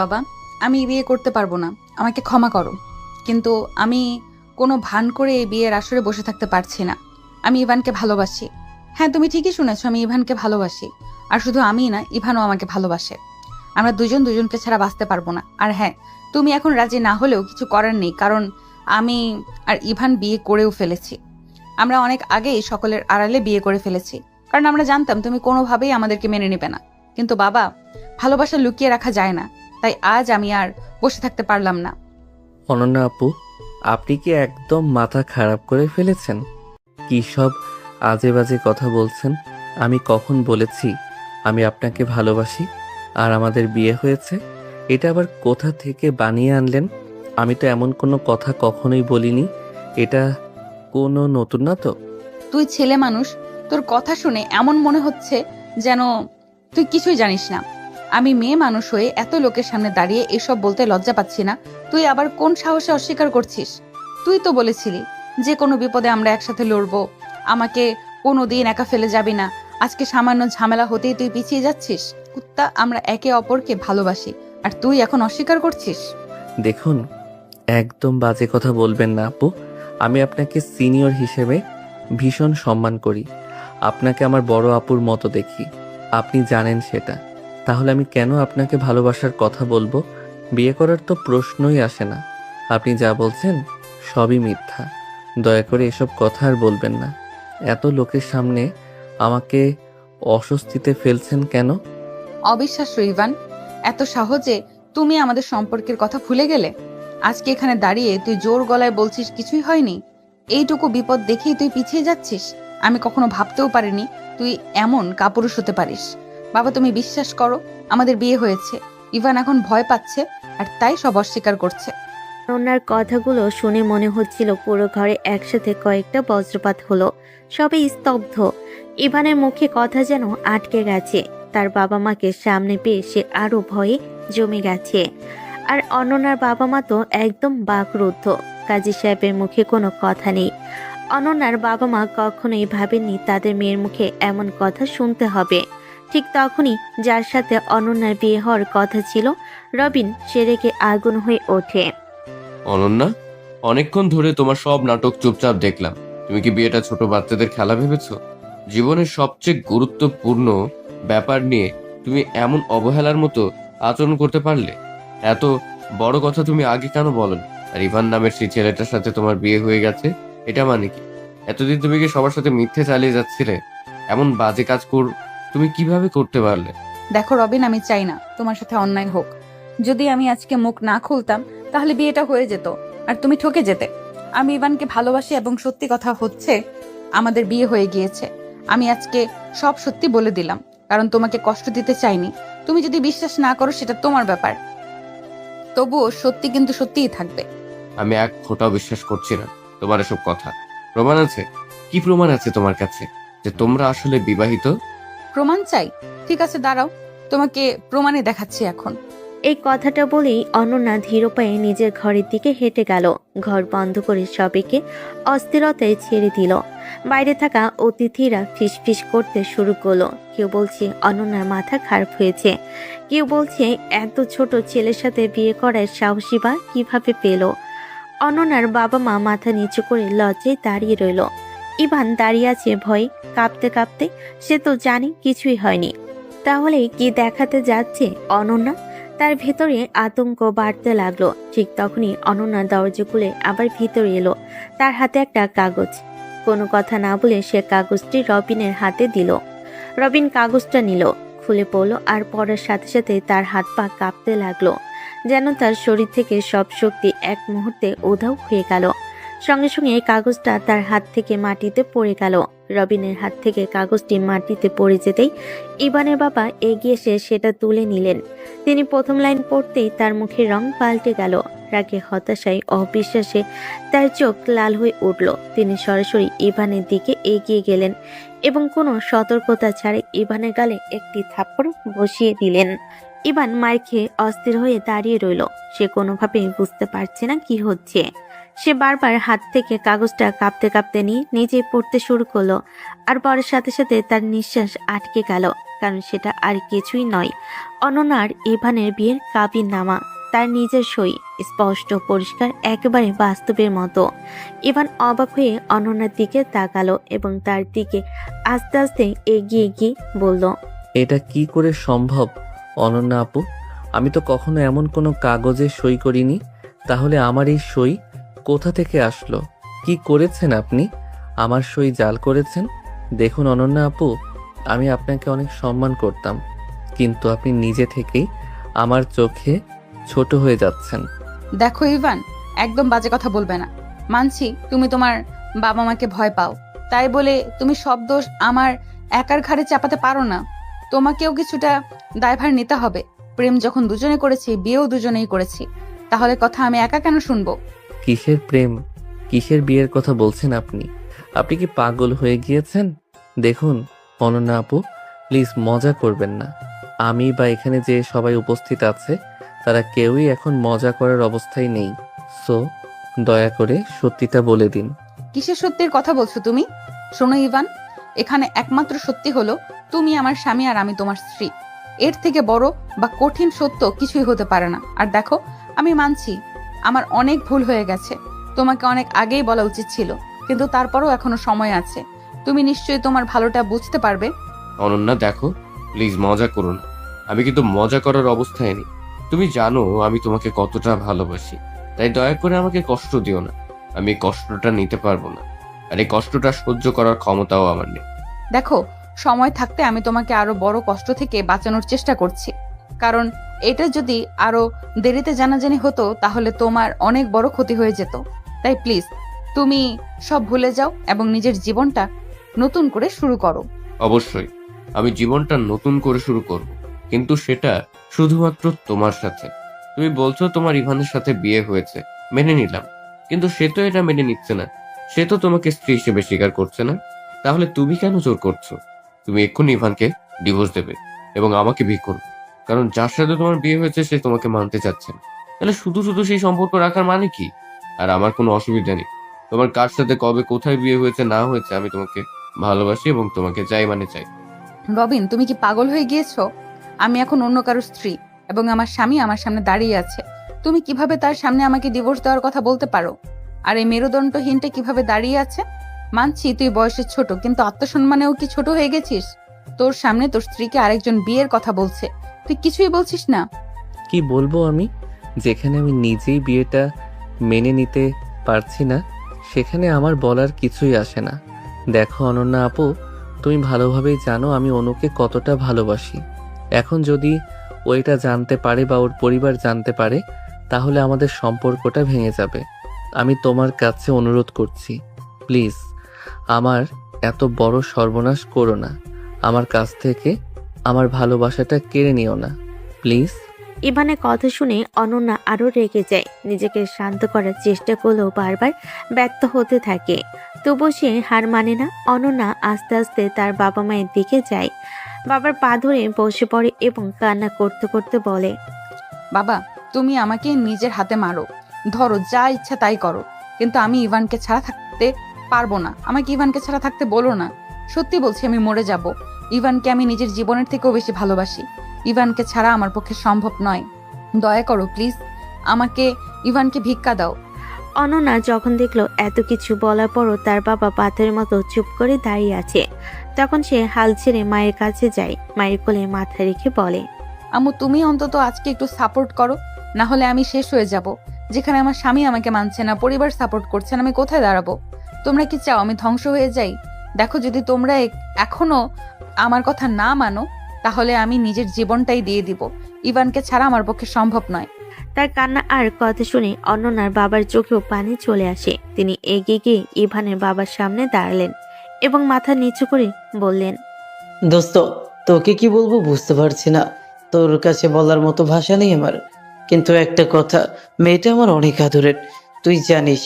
বাবা, আমি বিয়ে করতে পারবো না, আমাকে ক্ষমা করো। কিন্তু আমি কোনো ভান করে এই বিয়ের আসরে বসে থাকতে পারছি না। আমি ইভানকে ভালোবাসি। হ্যাঁ, তুমি ঠিকই শুনেছো, আমি ইভানকে ভালোবাসি। আর শুধু আমিই না, ইভানও আমাকে ভালোবাসে। আমরা দুজন দুজনকে ছাড়া বাঁচতে পারবো না। আর হ্যাঁ, তুমি এখন রাজি না হলেও কিছু করার নেই, কারণ আমি আর ইভান বিয়ে করেও ফেলেছি। আমরা অনেক আগেই সকলের আড়ালে বিয়ে করে ফেলেছি, কারণ আমরা জানতাম তুমি কোনোভাবেই আমাদেরকে মেনে নেবে না। কিন্তু বাবা, ভালোবাসা লুকিয়ে রাখা যায় না, তাই আজ আমি আর বসে থাকতে পারলাম না। অনন্যা আপু, আপনি কি একদম মাথা খারাপ করে ফেলেছেন? কি সব আজে বাজে কথা বলছেন? আমি কখন বলেছি আমি আপনাকে ভালোবাসি আর আমাদের বিয়ে হয়েছে? এটা আবার কোথা থেকে বানিয়ে আনলেন? আমি তো এমন কোনো কথা কখনোই বলিনি। এটা কোনো নতুন না তো? তুই ছেলে মানুষ, তোর কথা শুনে এমন মনে হচ্ছে যেন তুই কিছুই জানিস না। আমি মেয়ে মানুষ হয়ে এত লোকের সামনে দাঁড়িয়ে এসব বলতে লজ্জা পাচ্ছি না। তুই আবার কোন সাহসে অস্বীকার করছিস? তুই তো বলেছিলি যে কোনো বিপদে আমরা একসাথে লড়বো, আমাকে কোনো দিন একা ফেলে যাবি না। আজকে সামান্য ঝামেলা হতেই তুই পিছিয়ে যাচ্ছিস। কুত্তা, আমরা একে অপরকে ভালোবাসি, আর তুই এখন অস্বীকার করছিস? দেখুন, একদম বাজে কথা বলবেন না আপু। আমি আপনাকে সিনিয়র হিসেবে ভীষণ সম্মান করি। আপনাকে আমার বড় আপুর মতো দেখি, আপনি জানেন সেটা। তাহলে আমি কেন আপনাকে ভালোবাসার কথা বলবো? বিয়ে করার তো প্রশ্নই আসে না। আপনি যা বলছেন সবই মিথ্যা। দয়া করে এসব কথা আর বলবেন না। এত লোকের সামনে আমাকে অস্বস্তিতে ফেলছেন কেন? অবিশ্বাস্য ইভান, এত সহজে তুমি আমাদের সম্পর্কের কথা ভুলে গেলে? আজকে এখানে দাঁড়িয়ে তুই জোর গলায় বলছিস কিছুই হয়নি। এইটুকু বিপদ দেখেই তুই পিছিয়ে যাচ্ছিস। আমি কখনো ভাবতেও পারিনি তুই এমন কাপুরুষ হতে পারিস। বাবা, তুমি বিশ্বাস করো, আমাদের বিয়ে হয়েছে। ইভান এখন ভয় পাচ্ছে, আর তাই সব অস্বীকার করছে। ওনার কথাগুলো শুনে মনে হচ্ছিল পুরো ঘরে একসাথে কয়েকটা বজ্রপাত হলো। সবাই স্তব্ধ। ইভানের মুখে কথা যেন আটকে গেছে। তার বাবা মাকে সামনে পেয়ে সে আরো ভয়ে জমে গেছে। আর অনন্যার বাবা মা তো একদম বাকরুদ্ধ। কাজী সাহেবের মুখে কোনো কথা নেই। অনন্যার বাবা মা কখনোই ভাবেননি তাদের মেয়ের মুখে এমন কথা শুনতে হবে। ঠিক তখনই যার সাথে অনন্যার বিয়ে হওয়ার কথা ছিল, রবিন সে রেগে আগুন হয়ে ওঠে। অনন্যা, অনেকক্ষণ ধরে তোমার সব নাটক চুপচাপ দেখলাম। তুমি কি বিয়েটা ছোট বাচ্চাদের খেলা ভেবেছো? জীবনের সবচেয়ে গুরুত্বপূর্ণ ব্যাপার নিয়ে তুমি এমন অবহেলার মতো আচরণ করতে পারলে? এত বড় কথা তুমি আগে কেন বলনি? আর ইভান নামের সেই ছেলেটার সাথে তোমার বিয়ে হয়ে গেছে, এটা মানে কি? এতদিন তুমি কি সবার সাথে মিথ্যে চালিয়ে যাচ্ছিলে? এমন বাজে কাজ তুমি কিভাবে করতে পারলে? দেখো রবিন, আমি চাই না তোমার সাথে অন্যায় হোক। যদি আমি আজকে মুখ না খুলতাম, তাহলে বিয়েটা হয়ে যেত, আর তুমি ঠকে যেতে। আমি ইভানকে ভালোবাসি, এবং সত্যি কথা হচ্ছে আমাদের বিয়ে হয়ে গিয়েছে। আমি আজকে সব সত্যি বলে দিলাম, কারণ তোমাকে কষ্ট দিতে চাইনি। তুমি যদি বিশ্বাস না করো, সেটা তোমার ব্যাপার। তবুও সত্যি কিন্তু সত্যিই থাকবে। আমি এক ফোঁটাও বিশ্বাস করছি না তোমার এসব কথা। প্রমাণ আছে? কি প্রমাণ আছে তোমার কাছে যে তোমরা আসলে বিবাহিত? প্রমাণ চাই? ঠিক আছে, দাঁড়াও, তোমাকে প্রমাণে দেখাচ্ছি এখন। এই কথাটা বলেই অনন্যা ধীর পায়ে নিজের ঘরের দিকে হেঁটে গেল। ঘর বন্ধ করে সবাইকে অস্থিরতায় ছেড়ে দিল। বাইরে থাকা অতিথিরা ফিসফিস করতে শুরু করলো। কেউ বলছে অনন্যার মাথা খারাপ হয়েছে, কেউ বলছে এত ছোট ছেলের সাথে বিয়ে করার সাহসী বা কিভাবে পেল। অনন্যার বাবা মা মাথা নিচু করে লজ্জায় দাঁড়িয়ে রইল। ইভান দাঁড়িয়ে আছে ভয়ে কাঁপতে কাঁপতে। সে তো জানে কিছুই হয়নি। তাহলে কি দেখাতে যাচ্ছে অনন্যা? তার ভেতরে আতঙ্ক বাড়তে লাগলো। ঠিক তখনই অনন্যা দরজা খুলে আবার ভিতরে এলো। তার হাতে একটা কাগজ। কোনো কথা না বলে সে কাগজটি রবিনের হাতে দিল। রবিন কাগজটা নিল, খুলে পড়ল, আর পড়ার সাথে সাথে তার হাত পা কাঁপতে লাগলো, যেন তার শরীর থেকে সব শক্তি এক মুহূর্তে উধাও হয়ে গেল। সঙ্গে সঙ্গে কাগজটা তার হাত থেকে মাটিতে পড়ে গেল। রবিনের হাত থেকে কাগজটি মাটিতে পড়ে যেতেই ইভানের বাবা এগিয়ে এসে সেটা তুলে নিলেন। তিনি প্রথম লাইন পড়তেই তার মুখের রং পাল্টে গেল। রাগে, হতাশায়, অবিশ্বাসে তার চোখ লাল হয়ে উঠল। তিনি সরাসরি ইভানের দিকে এগিয়ে গেলেন এবং কোনো সতর্কতা ছাড়াই ইভানের গালে একটি থাপ্পড় বসিয়ে দিলেন। ইভান মার খেয়ে অস্থির হয়ে দাঁড়িয়ে রইল। সে কোনোভাবেই বুঝতে পারছে না কি হচ্ছে। সে বারবার হাত থেকে কাগজটা কাঁপতে কাঁপতে নিয়ে নিজেই পড়তে শুরু করলো, আর পরের সাথে সাথে তার নিঃশ্বাস আটকে গেল। কারণ সেটা আর কিছুই নয়, অনন্যার ইভানের বিয়ের কাবিননামা। তার নিজের সই, স্পষ্ট পরিষ্কার, একেবারে বাস্তবের মতো। ইভান অবাক হয়ে অনন্যার দিকে তাকালো এবং তার দিকে আস্তে আস্তে এগিয়ে গিয়ে বলল, এটা কি করে সম্ভব অনন্যা আপু? আমি তো কখনো এমন কোনো কাগজে সই করিনি। তাহলে আমার এই সই কোথা থেকে আসলো? কি করেছেন আপনি? আমার সই জাল করেছেন? দেখুন অনন্যা আপু, আমি আপনাকে অনেক সম্মান করতাম, কিন্তু আপনি নিজে থেকেই আমার চোখে ছোট হয়ে যাচ্ছেন। দেখো ইভান, একদম বাজে কথা বলবে না। মানছি তুমি তোমার বাবা মাকে ভয় পাও, তাই বলে তুমি সব দোষ আমার একার ঘাড়ে চাপাতে পারো না। তোমাকেও কিছুটা দায়ভার নিতে হবে। প্রেম যখন দুজনে করেছি, বিয়েও দুজনেই করেছি, তাহলে কথা আমি একা কেন শুনবো? কিসের প্রেম, কিসের বিয়ের কথা বলছেন আপনি? আপনি কি পাগল হয়ে গিয়েছেন? দেখুন অনন্যা আপু, প্লিজ মজা করবেন না। আমি বা এখানে যে সবাই উপস্থিত আছে তারা কেউই এখন মজা করার অবস্থায় নেই। সো দয়া করে সত্যিটা বলে দিন। কিসের সত্যির কথা বলছো তুমি? শোনো ইভান, এখানে একমাত্র সত্যি হলো তুমি আমার স্বামী আর আমি তোমার স্ত্রী। এর থেকে বড় বা কঠিন সত্য কিছুই হতে পারে না। আর দেখো, আমি মানছি আমার অনেক ভুল হয়ে গেছে, তোমাকে অনেক আগেই বলা উচিত ছিল, কিন্তু তারপরও এখনো সময় আছে। তুমি নিশ্চয়ই তোমার ভালোটা বুঝতে পারবে। অনন্যা দেখো, প্লিজ মজা করো না। আমি কিন্তু মজা করার অবস্থায় নেই। তুমি জানো আমি তোমাকে কতটা ভালোবাসি, তাই দয়া করে আমাকে কষ্ট দিও না। আমি এই কষ্টটা নিতে পারবো না, আর এই কষ্টটা সহ্য করার ক্ষমতাও আমার নেই। দেখো, সময় থাকতে আমি তোমাকে আরো বড় কষ্ট থেকে বাঁচানোর চেষ্টা করছি, কারণ এটা যদি আরো দেরিতে জানাজানি হতো তাহলে তোমার অনেক বড় ক্ষতি হয়ে যেত। তাই প্লিজ তুমি সব ভুলে যাও এবং নিজের জীবনটা নতুন করে শুরু করো। অবশ্যই আমি জীবনটা নতুন করে শুরু করব, কিন্তু সেটা শুধুমাত্র তোমার সাথে। তুমি বলছো তোমার ইভানের সাথে বিয়ে হয়েছে, মেনে নিলাম, কিন্তু সে তো এটা মেনে নিচ্ছে না। সে তো তোমাকে স্ত্রী হিসেবে স্বীকার করছে না। তাহলে তুমি কেন জোর করছো? তুমি এক্ষুনি ইভানকে ডিভোর্স দেবে এবং আমাকে বিয়ে করবে, কারণ যার সাথে তোমার বিয়ে হয়েছে সে তোমাকে মানতে চাচ্ছে না। তাহলে শুধু শুধু সেই সম্পর্ক রাখার মানে কি? আর আমার কোনো অসুবিধা নেই, তোমার কার সাথে কবে কোথায় বিয়ে হয়েছে না হয়েছে, আমি তোমাকে ভালোবাসি এবং তোমাকে চাই মানে চাই। রবিন, তুমি কি পাগল হয়ে গিয়েছো? আমি এখন অন্য কারো স্ত্রী এবং আমার স্বামী আমার সামনে দাঁড়িয়ে আছে। তুমি কিভাবে তার সামনে আমাকে ডিভোর্স দেওয়ার কথা বলতে পারো? আর এই মেরুদণ্ডহীনটা কিভাবে দাঁড়িয়ে আছে? মানছি তুই বয়সে ছোট, কিন্তু আত্মসম্মানেও কি ছোট হয়ে গেছিস? তোর সামনে তোর স্ত্রীকে আরেকজন বিয়ের কথা বলছে, তুই কিছুই বলছিস না। কি বলবো আমি? যেখানে আমি নিজেই বিয়েটা মেনে নিতে পারছি না, সেখানে আমার বলার কিছুই আসে না। দেখো অনন্যা আপু, তুমি ভালোভাবেই জানো আমি অনুকে কতটা ভালোবাসি। এখন যদি ও এটা জানতে পারে বা ওর পরিবার জানতে পারে, তাহলে আমাদের সম্পর্কটা ভেঙে যাবে। আমি তোমার কাছে অনুরোধ করছি, প্লিজ আমার এত বড় সর্বনাশ করো না। আমার কাছ থেকে আমার ভালোবাসাটা কেড়ে নিও না, প্লিজ। ইভানের কথা শুনে অনন্যা আরো রেগে যায়। নিজেকে শান্ত করার চেষ্টা করলেও বারবার ব্যর্থ হতে থাকে। তবু সে হার মানে না। অনন্যা আস্তে আস্তে তার বাবা মায়ের দিকে যায়, বাবার পা ধরে বসে পড়ে এবং কান্না করতে করতে বলে, বাবা, তুমি আমাকে নিজের হাতে মারো, ধরো, যা ইচ্ছা তাই করো, কিন্তু আমি ইভানকে ছাড়া থাকতে পারবো না। আমাকে ইভানকে ছাড়া থাকতে বলো না। সত্যি বলছি, আমি মরে যাব। ইভানকে আমি নিজের জীবনের থেকেও বেশি ভালোবাসি। ইভানকে ছাড়া আমার পক্ষে সম্ভব নয়। দয়া করো প্লিজ, আমাকে ইভানকে ভিক্ষা দাও। অনন্যা যখন দেখলো এত কিছু বলার পরও তার বাবা পাথরের মতো চুপ করে দাঁড়িয়ে আছে, তখন সে হাল ছেড়ে মায়ের কাছে যায়। মায়ের কোলে মাথা রেখে বলে, আম্মু, তুমি অন্তত আজকে একটু সাপোর্ট করো, না হলে আমি শেষ হয়ে যাব। যেখানে আমার স্বামী আমাকে মানছে না, পরিবার সাপোর্ট করছে না, আমি কোথায় দাঁড়াবো? তোমরা কি চাও আমি ধ্বংস হয়ে যাই? দেখো, যদি তোমরা এখনো আমার কথা না মানো, তাহলে আমি নিজের জীবনটাই দিয়ে দিব। ইভানকে ছাড়া আমার পক্ষে সম্ভব নয়। তার কান্না আর কথা শুনে অনন্যার বাবার চোখেও পানি চলে আসে। তিনি এগিয়ে গিয়ে ইভানের বাবার সামনে দাঁড়ালেন এবং মাথা নিচু করে বললেন, দোস্ত, তোকে কি বলবো বুঝতে পারছি না। তোর কাছে বলার মতো ভাষা নেই আমার। কিন্তু একটা কথা, মেয়েটা আমার অনেক আদরের। তুই জানিস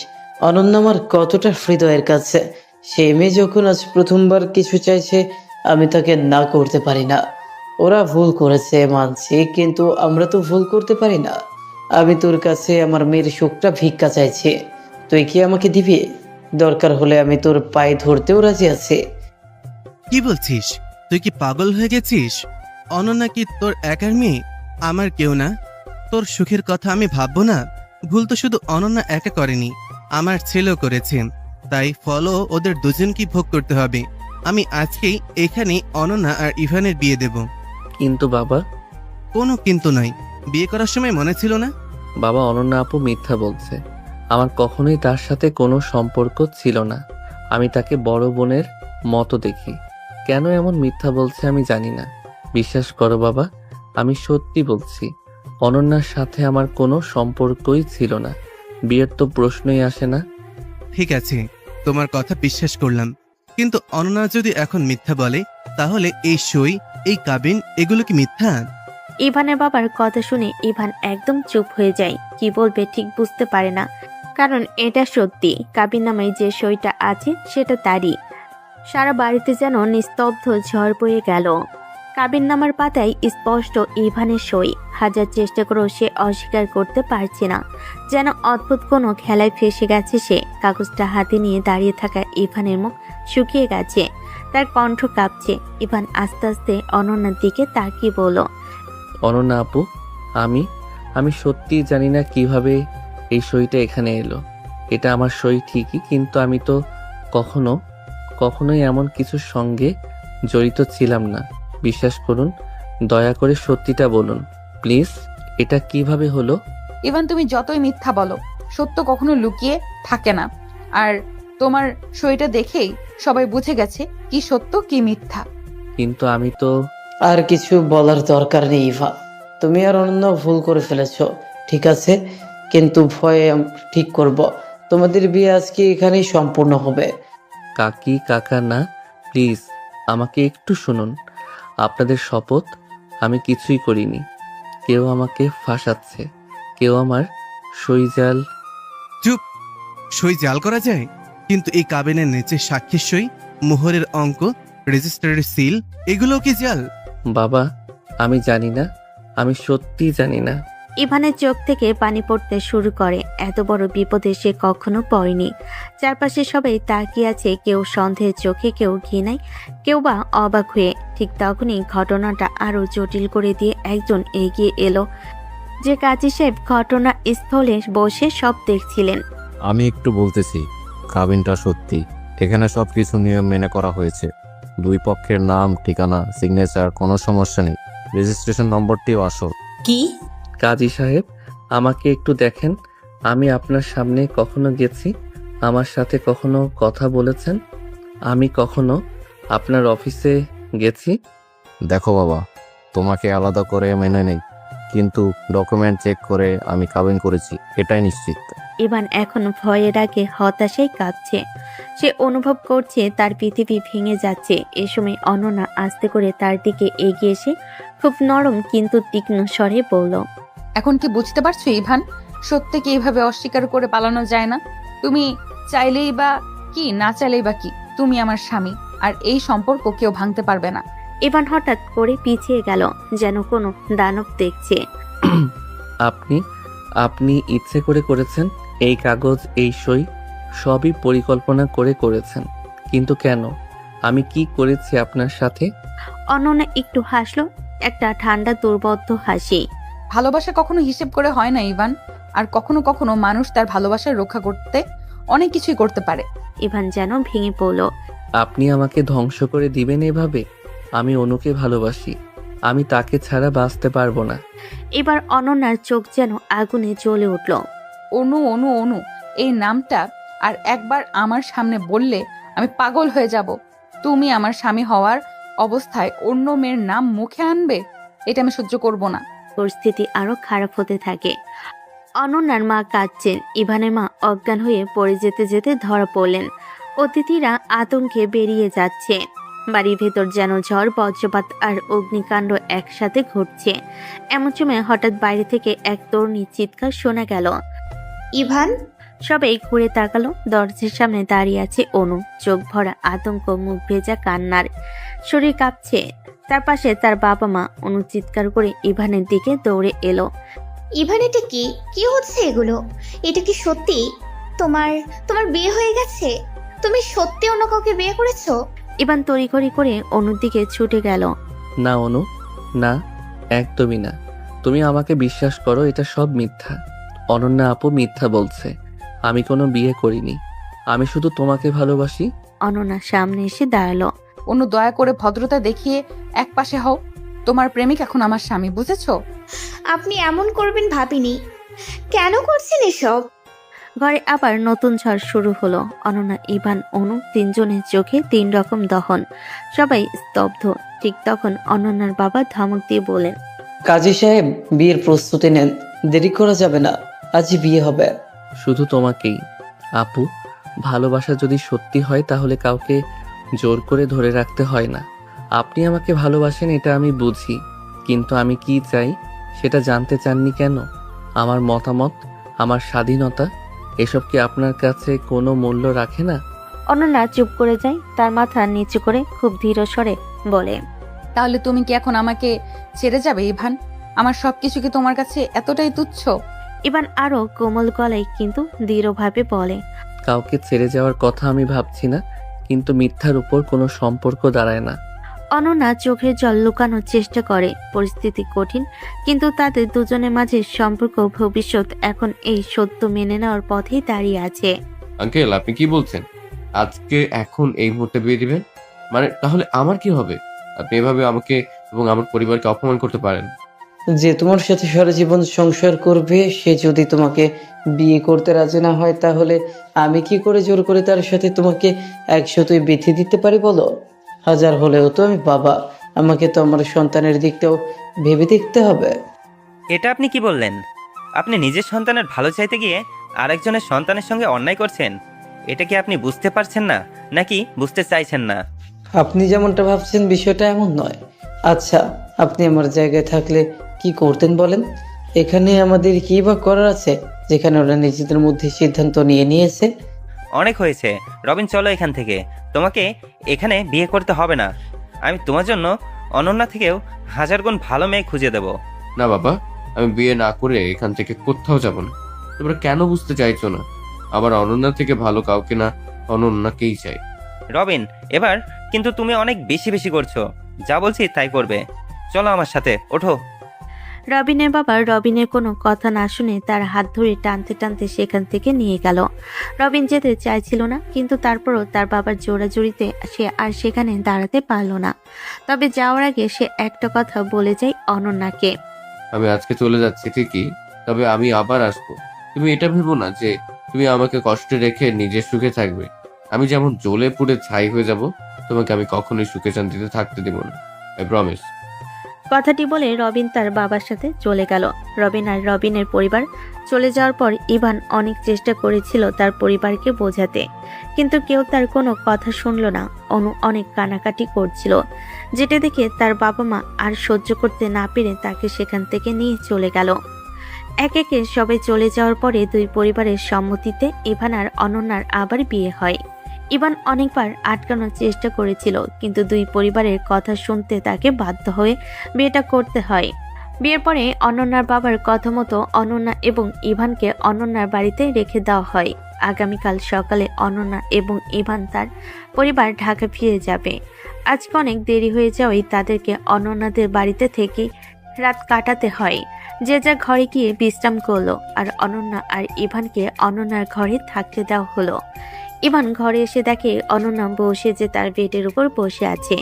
অনন্য আমার কতটা হৃদয়ের কাছে। সে মেয়ে যখন আজ প্রথমবার কিছু চাইছে, আমি তাকে না করতে পারি না। ওরা ভুল করেছে মানছি, কিন্তু আমরা তো ভুল করতে পারি না। আমি তোর কাছে আমার মেয়ের সুখটা ভিক্ষা চাইছি, তুই কি আমাকে দিবি? দরকার হলে আমি তোর পায়ে ধরতেও রাজি আছি। কি বলছিস? তুই কি পাগল হয়ে গেছিস? অনন্যা কি তোর একার মেয়ে? আমার কেউ না? তোর সুখের কথা আমি ভাববো না? ভুল তো শুধু অনন্যা একা করেনি, আমার ছেলেও করেছে। তাই ফলও ওদের দুজনকেই ভোগ করতে হবে। আমি আজকেই এখানে অনন্যা আর ইভানের বিয়ে দেব। কিন্তু বাবা, কোনো কিন্তু নয়। বিয়ে করার সময় মনে ছিল না? বাবা অনন্যা আপু মিথ্যা বলছে। আমার কখনোই তার সাথে কোনো সম্পর্ক ছিল না। আমি তাকে বড় বোনের মতো দেখি। কেন এমন মিথ্যা বলছে আমি জানি না। বিশ্বাস করো বাবা, আমি সত্যি বলছি। অনন্যার সাথে আমার কোনো সম্পর্কই ছিল না। বিয়ের তো প্রশ্নই আসে না। ঠিক আছে, তোমার কথা বিশ্বাস করলাম, কিন্তু অনন্যা যদি এখন মিথ্যা বলে, তাহলে এই সই, এই কাবিন, এগুলো কি মিথ্যা? ইভানের বাবার কথা শুনে ইভান একদম চুপ হয়ে যায়। কি বলবে ঠিক বুঝতে পারে না, কারণ এটা সত্যি। কাবিন নামে যে সইটা আছে সেটা তারই। সারা বাড়িতে যেন নিস্তব্ধ ঝড় বয়ে গেল। কাবিন নামার পাতায় স্পষ্ট ইভানের সই। হাজার চেষ্টা করেও সে অস্বীকার করতে পারছে না। যেন অদ্ভুত কোনো খেলায় ফেসে গেছে সে। কাগজটা হাতে নিয়ে দাঁড়িয়ে থাকা ইভানের মুখ শুকিয়ে গেছে, তার কণ্ঠ কাঁপছে। ইভান আস্তে আস্তে অনন্যার দিকে তাকিয়ে বলল, অনন্যা আপু, আমি সত্যিই জানি না কিভাবে এই সইটা এখানে এলো। এটা আমার সই ঠিকই, কিন্তু আমি তো কখনোই এমন কিছুর সঙ্গে জড়িত ছিলাম না। বিশ্বাস করুন, দয়া করে সত্যিটা বলুন প্লিজ। এটা কিভাবে হলো? ইভান, তুমি যতই মিথ্যা বলো, সত্য কখনো লুকিয়ে থাকে না। আর তোমার সইটা দেখেই সবাই বুঝে গেছে কি সত্য কি মিথ্যা। কিন্তু আমি তো আর কিছু বলার দরকার নেই ইভা। তুমি আর অন্য ভুল করে ফেলেছ, ঠিক আছে? কিন্তু ভয়ে ঠিক করব। তোমাদের বিয়ে আজকে এখানেই সম্পূর্ণ হবে। কাকি কাকা না, প্লিজ আমাকে একটু শুনুন। আপনাদের শপথ, আমি কিছুই করিনি। কেউ আমাকে ফাঁসাচ্ছে, কেউ আমার সইজাল। চুপ! সই জাল করা যায়, কিন্তু এই কাবিনের নিচে সাক্ষীর সই, মোহরের অঙ্ক, রেজিস্টারের সিল, এগুলো কি জাল? বাবা, আমি জানি না, আমি সত্যিই জানি না। ইভানের চোখ থেকে পানি পড়তে শুরু করে। এত বড় বিপদে সে কখনো পড়েনি। চারপাশে সবাই তাকিয়ে আছে, কেউ সন্দেহের চোখে, কেউ ঘৃণায়, কেউ বা অবাক হয়ে। ঠিক তখনই ঘটনাটা আরো জটিল করে দিয়ে একজন এগিয়ে এলো, যে কাজী সাহেব ঘটনা স্থলে বসে সব দেখছিলেন। আমি একটু বলতেছি, কাবিনটা সত্যি। এখানে সবকিছু নিয়ম মেনে করা হয়েছে। দুই পক্ষের নাম, ঠিকানা, সিগনেচার, কোনো সমস্যা নেই। রেজিস্ট্রেশন নম্বরটিও আসল। কি? কাজী সাহেব, আমাকে একটু দেখেন। আমি আপনার সামনে কখনো গেছি? আমার সাথে কখনো কথা বলেছেন? আমি কখনো আপনার অফিসে গেছি? দেখো বাবা, তোমাকে আলাদা করে মেনে নেই, কিন্তু ডকুমেন্ট চেক করে আমি কাবিন করেছি, এটাই নিশ্চিত। ইভান এখন ভয়ের আগে হতাশায় কাঁপছে। সে অনুভব করছে তার পৃথিবী ভেঙে যাচ্ছে। এ সময় অনন্যা আস্তে করে তার দিকে এগিয়ে এসে খুব নরম কিন্তু তীক্ষ্ণ স্বরে বলল, এখন কি বুঝতে পারছো ইভান, সত্যকে এইভাবে অস্বীকার করে পালানো যায় না। তুমি চাইলেই বা কি, না চাইলেই বা কি, তুমি আমার স্বামী, আর এই সম্পর্ক কেউ ভাঙতে পারবে না। ইভান হঠাৎ করে পিছিয়ে গেল, যেন কোনো দানব দেখছে। আপনি ইচ্ছে করে করেছেন? এই কাগজ, এই সই সবই পরিকল্পনা করে করেছেন, কিন্তু কেন? আমি কি করেছি আপনার সাথে? অনন্যা একটু হাসলো, একটা ঠান্ডা দুর্বোধ্য হাসি। ভালোবাসা কখনো হিসেব করে হয় না ইভান, আর কখনো কখনো মানুষ তার ভালোবাসা রক্ষা করতে অনেক কিছুই করতে পারে। ইভান যেন ভেঙে পড়ল। আপনি আমাকে ধ্বংস করে দিবেন এভাবে? আমি অনুকে ভালোবাসি, আমি তাকে ছাড়া বাঁচতে পারবো না। এবার অনন্যার চোখ যেন আগুনে জ্বলে উঠল। অনু অনু অনু এই নামটা আর একবার আমার সামনে বললে আমি পাগল হয়ে যাব। তুমি আমার স্বামী হওয়ার অবস্থায় অন্য মেয়ের নাম মুখে আনবে, এটা আমি সহ্য করব না। পরিস্থিতি আরো খারাপ হতে থাকে। অনন্যার মা কাঁদছেন। ইভানের মা অজ্ঞান হয়ে পড়ে যেতে যেতে ধরা পড়লেন। অতিথিরা আতঙ্কে বেরিয়ে যাচ্ছে। বাড়ির ভেতর যেন ঝড়, বজ্রপাত আর অগ্নিকাণ্ড একসাথে ঘটছে। এমন সময় হঠাৎ বাইরে থেকে এক তরুণীর চিৎকার শোনা গেল। ইভান? সবাই ঘুরে তাকালো। দরজার সামনে দাঁড়িয়ে আছে অনু, চোখ ভরা আতঙ্ক, মুখ ভেজা কান্নার, শরীর কাঁপছে। তার পাশে তার বাবা মা। অনু চিৎকার করে ইভানের দিকে দৌড়ে এলো। ইভান, এটা কি কি হচ্ছে এগুলো? এটা কি সত্যি তোমার তোমার বিয়ে হয়ে গেছে? তুমি সত্যি অন্য কাউকে বিয়ে করেছো? ইভান তড়িঘড়ি করে অনুর দিকে ছুটে গেল। না অনু, না, একদমই না। তুমি আমাকে বিশ্বাস করো, এটা সব মিথ্যা। অনন্যা আপু মিথ্যা বলছে। আমি কোনো বিয়ে করিনি। আমি শুধু তোমাকে ভালোবাসি। অনন্যা সামনে এসে দাঁড়ালো। অন্য দয়া করে ভদ্রতা দেখিয়ে এক পাশে হও। তোমার প্রেমিক এখন আমার স্বামী, বুঝেছো? আপনি এমন করবেন ভাবিনি। কেন করছেন এসব? ঘরে আবার নতুন ঝড় শুরু হলো। অনন্যা, ইভান, অনু তিনজনের চোখে তিন রকম দহন। সবাই স্তব্ধ। ঠিক তখন অনন্যার বাবা ধমক দিয়ে বলেন, কাজী সাহেব, বিয়ের প্রস্তুতি নেন, দেরি করা যাবে না, আজই বিয়ে হবে। শুধু তোমাকেই। আপু, ভালোবাসা যদি সত্যি হয় তাহলে কাউকে জোর করে ধরে রাখতে হয় না। আপনি আমাকে ভালোবাসেন এটা আমি বুঝি, কিন্তু আমি কি চাই সেটা জানতে চাননি কেন? আমার মতামত, আমার স্বাধীনতা, এসব কি আপনার কাছে কোনো মূল্য রাখে না? অনন্যা চুপ করে যায়। তার মাথা নিচু করে খুব ধীর স্বরে বলে, তাহলে তুমি কি এখন আমাকে ছেড়ে যাবে ইভান? আমার সবকিছু কি তোমার কাছে এতটাই তুচ্ছ? ইভান আরো কোমল গলায় কিন্তু দৃঢ়ভাবে বলে, কাউকে ছেড়ে যাওয়ার কথা আমি ভাবছি না, কিন্তু মিথ্যার উপর কোনো সম্পর্ক দাঁড়ায় না। অনন্যা চোখের জল লুকানোর চেষ্টা করে। পরিস্থিতি কঠিন, কিন্তু তাদের দুজনের মাঝে সম্পর্ক ভবিষ্যৎ এখন এই সত্য মেনে নেওয়ার পথেই দাঁড়িয়ে আছে। আঙ্কেল, আপনি কি বলছেন? আজকে এখন এই মুহূর্তে বিয়ে দিবেন? মানে তাহলে আমার কি হবে? আপনি এভাবে আমাকে এবং আমার পরিবারকে অপমান করতে পারেন? যে তোমার সাথে সারা জীবন সংসার করবে, সে যদি তোমাকে বিয়ে করতে রাজি না হয়, তাহলে আমি কি করে জোর করে তার সাথে তোমাকে একসাথে বেঁধে দিতে পারি বলো? হাজার হলেও তো আমি বাবা, আমাকে তো আমার সন্তানের দিকটাও ভেবে দেখতে হবে। এটা আপনি কি বললেন? আপনি নিজের সন্তানের ভালো চাইতে গিয়ে আরেকজনের সন্তানের সঙ্গে অন্যায় করছেন। এটা কি আপনি বুঝতে পারছেন না, নাকি বুঝতে চাইছেন না? আপনি যেমনটা ভাবছেন বিষয়টা এমন নয়। আচ্ছা, আপনি আমার জায়গায় থাকলে কি করতেন বলেন? এখানে আমাদের কি বা করার আছে, যেখানে ওরা নিজেদের মধ্যে সিদ্ধান্ত নিয়েছে? অনেক হয়েছে রবিন, চলো এখান থেকে। তোমাকে এখানে বিয়ে করতে হবে না। আমি তোমার জন্য অনন্যা থেকেও হাজার গুণ ভালো মেয়ে খুঁজে দেব। না বাবা, আমি বিয়ে না করে এখান থেকে কোথাও যাব না। তোমরা কেন বুঝতে চাইছো না? আবার অনন্যা থেকে ভালো কাউকে না, অনন্যাকেই চাই। রবিন, এবার কিন্তু তুমি অনেক বেশি বেশি করছো। যা বলছি তাই করবে। চলো আমার সাথে, ওঠো। রবিনের বাবা রবিনের কোনো কথা না শুনে তার হাত ধরে টানতে টানতে সেখান থেকে নিয়ে গেল। রবিন যেতে চাইছিল না, কিন্তু তারপরও তার বাবার জোরাজুরিতে সে আর সেখানে দাঁড়াতে পারল না। তবে যাওয়ার আগে সে একটা কথা বলে যায় অনন্যাকে। আমি আজকে চলে যাচ্ছি ঠিকই, তবে আমি আবার আসবো। তুমি এটা ভেবো না যে তুমি আমাকে কষ্টে রেখে নিজের সুখে থাকবে। আমি যেমন জ্বলে পুড়ে ছাই হয়ে যাব, তোমাকে আমি কখনোই সুখে শান্তিতে থাকতে দেবো না। I promise. কথাটি বলে রবিন তার বাবার সাথে চলে গেল। রবিন আর রবিনের পরিবার চলে যাওয়ার পর ইভান অনেক চেষ্টা করেছিল তার পরিবারকে বোঝাতে, কিন্তু কেউ তার কোনো কথা শুনল না। অনু অনেক কানাকাটি করছিল, যেটা দেখে তার বাবা মা আর সহ্য করতে না পেরে তাকে সেখান থেকে নিয়ে চলে গেল। এক একে সবাই চলে যাওয়ার পরে দুই পরিবারের সম্মতিতে ইভান আর অনন্যার আবার বিয়ে হয়। ইভান অনেকবার আটকানোর চেষ্টা করেছিল, কিন্তু দুই পরিবারের কথা শুনতে তাকে বাধ্য হয়ে বিয়েটা করতে হয়। বিয়ের পরে অনন্যার বাবার কথা মতো অনন্যা এবং ইভানকে অনন্যার বাড়িতে রেখে দেওয়া হয়। আগামীকাল সকালে অনন্যা এবং ইভান তার পরিবার ঢাকা ফিরে যাবে। আজকে অনেক দেরি হয়ে যাওয়ায় তাদেরকে অনন্যাদের বাড়িতে থেকে রাত কাটাতে হয়। যে যার ঘরে গিয়ে বিশ্রাম করলো, আর অনন্যা আর ইভানকে অনন্যার ঘরে থাকতে দেওয়া হলো। ইভান ঘরে এসে দেখে অনন্যা বসে যে তার বেডের উপর বসে আছে।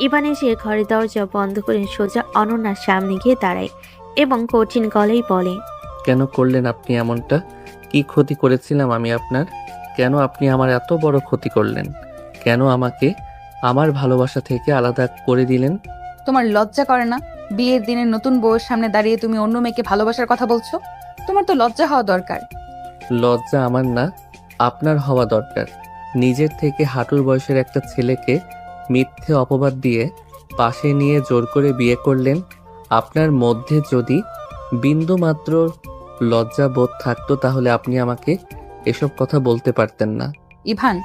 ইভান এসে ঘরের দরজা বন্ধ করে সোজা অনন্যার সামনে গিয়ে দাঁড়ায় এবং কঠিন গলায় বলে, কেন করলেন আপনি এমনটা? কি ক্ষতি করেছিলাম আমি আপনার? কেন আপনি আমার এত বড় ক্ষতি করলেন? কেন আমাকে আমার ভালোবাসা থেকে আলাদা করে দিলেন? তোমার লজ্জা করে না? বিয়ের দিনে নতুন বউয়ের সামনে দাঁড়িয়ে তুমি অন্য মেয়েকে ভালোবাসার কথা বলছো? তোমার তো লজ্জা হওয়া দরকার। লজ্জা আমার না, আপনার হওয়া দরকার। নিজের থেকে হাঁটুর বয়সের একটা ছেলেকে মিথ্যে অপবাদ দিয়ে পাশে নিয়ে জোর করে বিয়ে করলেন। আপনার মধ্যে যদি বিন্দু মাত্র লজ্জা বোধ থাকতো তাহলে আপনি আমাকে এসব কথা বলতে পারতেন না। ইভান,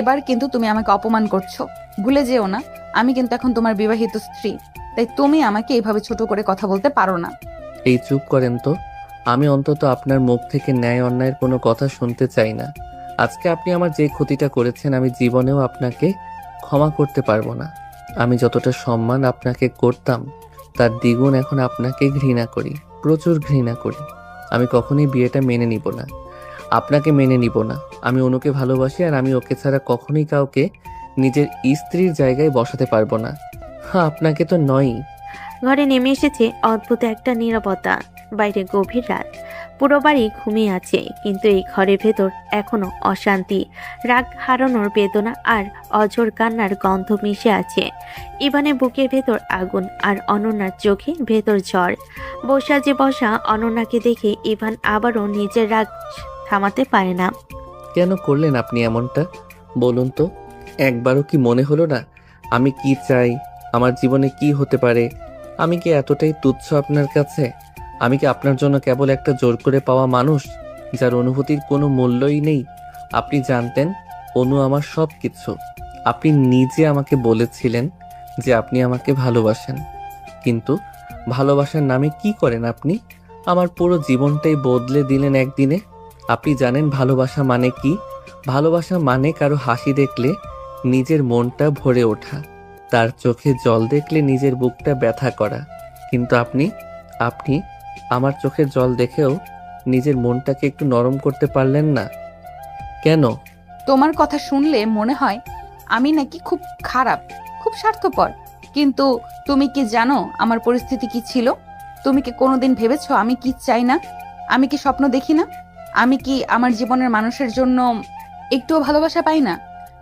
এবার কিন্তু তুমি আমাকে অপমান করছো। ভুলে যেও না, আমি কিন্তু এখন তোমার বিবাহিত স্ত্রী। তাই তুমি আমাকে এইভাবে ছোট করে কথা বলতে পারো না। এই চুপ করেন তো। আমি অন্তত আপনার মুখ থেকে ন্যায় অন্যায়ের কোনো কথা শুনতে চাই না। আজকে আপনি আমার যে ক্ষতিটা করেছেন আমি জীবনেও আপনাকে ক্ষমা করতে পারবো না। আমি যতটা সম্মান আপনাকে করতাম তার দ্বিগুণ এখন আপনাকে ঘৃণা করি, প্রচুর ঘৃণা করি। আমি কখনোই বিয়েটা মেনে নিব না, আপনাকে মেনে নিব না। আমি অনুকে ভালোবাসি, আর আমি ওকে ছাড়া কখনোই কাউকে নিজের স্ত্রীর জায়গায় বসাতে পারবো না। হ্যাঁ, আপনাকে তো নয়ই। ঘরে নেমে এসেছে অদ্ভুত একটা নীরবতা। বাইরে গভীর রাত, পুরো বাড়ি ঘুমিয়ে আছে, কিন্তু এই ঘরের ভেতর এখনো অশান্তি, রাগ হারানোর বেদনা আর অঝোর কান্নার গন্ধ মিশে আছে। ইভানের বুকের ভেতর আগুন, আর অনন্যার চোখে ভেতর ঝড়। বসা অনন্যাকে দেখে ইভান আবারও নিজের রাগ থামাতে পারে না। কেন করলেন আপনি এমনটা? বলুন তো, একবারও কি মনে হলো না আমি কি চাই, আমার জীবনে কি হতে পারে? আমি কি এতটাই তুচ্ছ আপনার কাছে? আমি কি আপনার জন্য কেবল একটা জোর করে পাওয়া মানুষ, যার অনুভূতির কোনো মূল্যই নেই? আপনি জানতেন অনু আমার সব কিছু। আপনি নিজে আমাকে বলেছিলেন যে আপনি আমাকে ভালোবাসেন, কিন্তু ভালোবাসার নামে কি করেন আপনি? আমার পুরো জীবনটাই বদলে দিলেন একদিনে। আপনি জানেন ভালোবাসা মানে কি? ভালোবাসা মানে কারো হাসি দেখলে নিজের মনটা ভরে ওঠা, তার চোখে জল দেখলে নিজের বুকটা ব্যথা করা। কিন্তু আপনি আপনি আমার চোখের জল দেখেও নিজের মনটাকে একটু নরম করতে পারলেন না কেন? তোমার কথা শুনলে মনে হয় আমি নাকি খুব খারাপ, খুব স্বার্থপর। কিন্তু তুমি কি জানো আমার পরিস্থিতি কি ছিল? তুমি কি কোনোদিন ভেবেছো আমি কি চাই না? আমি কি স্বপ্ন দেখি না? আমি কি আমার জীবনের মানুষের জন্য একটুও ভালোবাসা পাই না?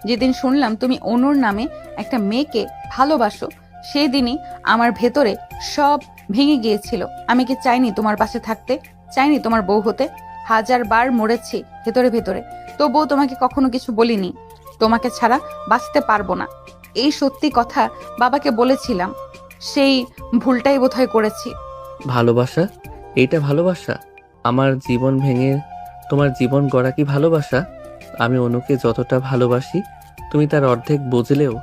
যেদিন শুনলাম তুমি অনুর নামে একটা মেয়েকে ভালোবাসো, সেদিনই আমার ভেতরে সব ভেঙে গিয়েছিল। আমি কি চাইনি তোমার পাশে থাকতে? চাইনি তোমার বউ হতে? 1000বার মরেছি ভেতরে ভেতরে, তবুও তোমাকে কখনো কিছু বলিনি। তোমাকে ছাড়া বাঁচতে পারবো না, এই সত্যি কথা বাবাকে বলেছিলাম। সেই ভুলটাই বোধহয় করেছি। ভালোবাসা? এইটা ভালোবাসা? আমার জীবন ভেঙে তোমার জীবন গড়া কি ভালোবাসা? আমি অনুকে যতটা ভালোবাসি তুমি তার অর্ধেক বুঝলেও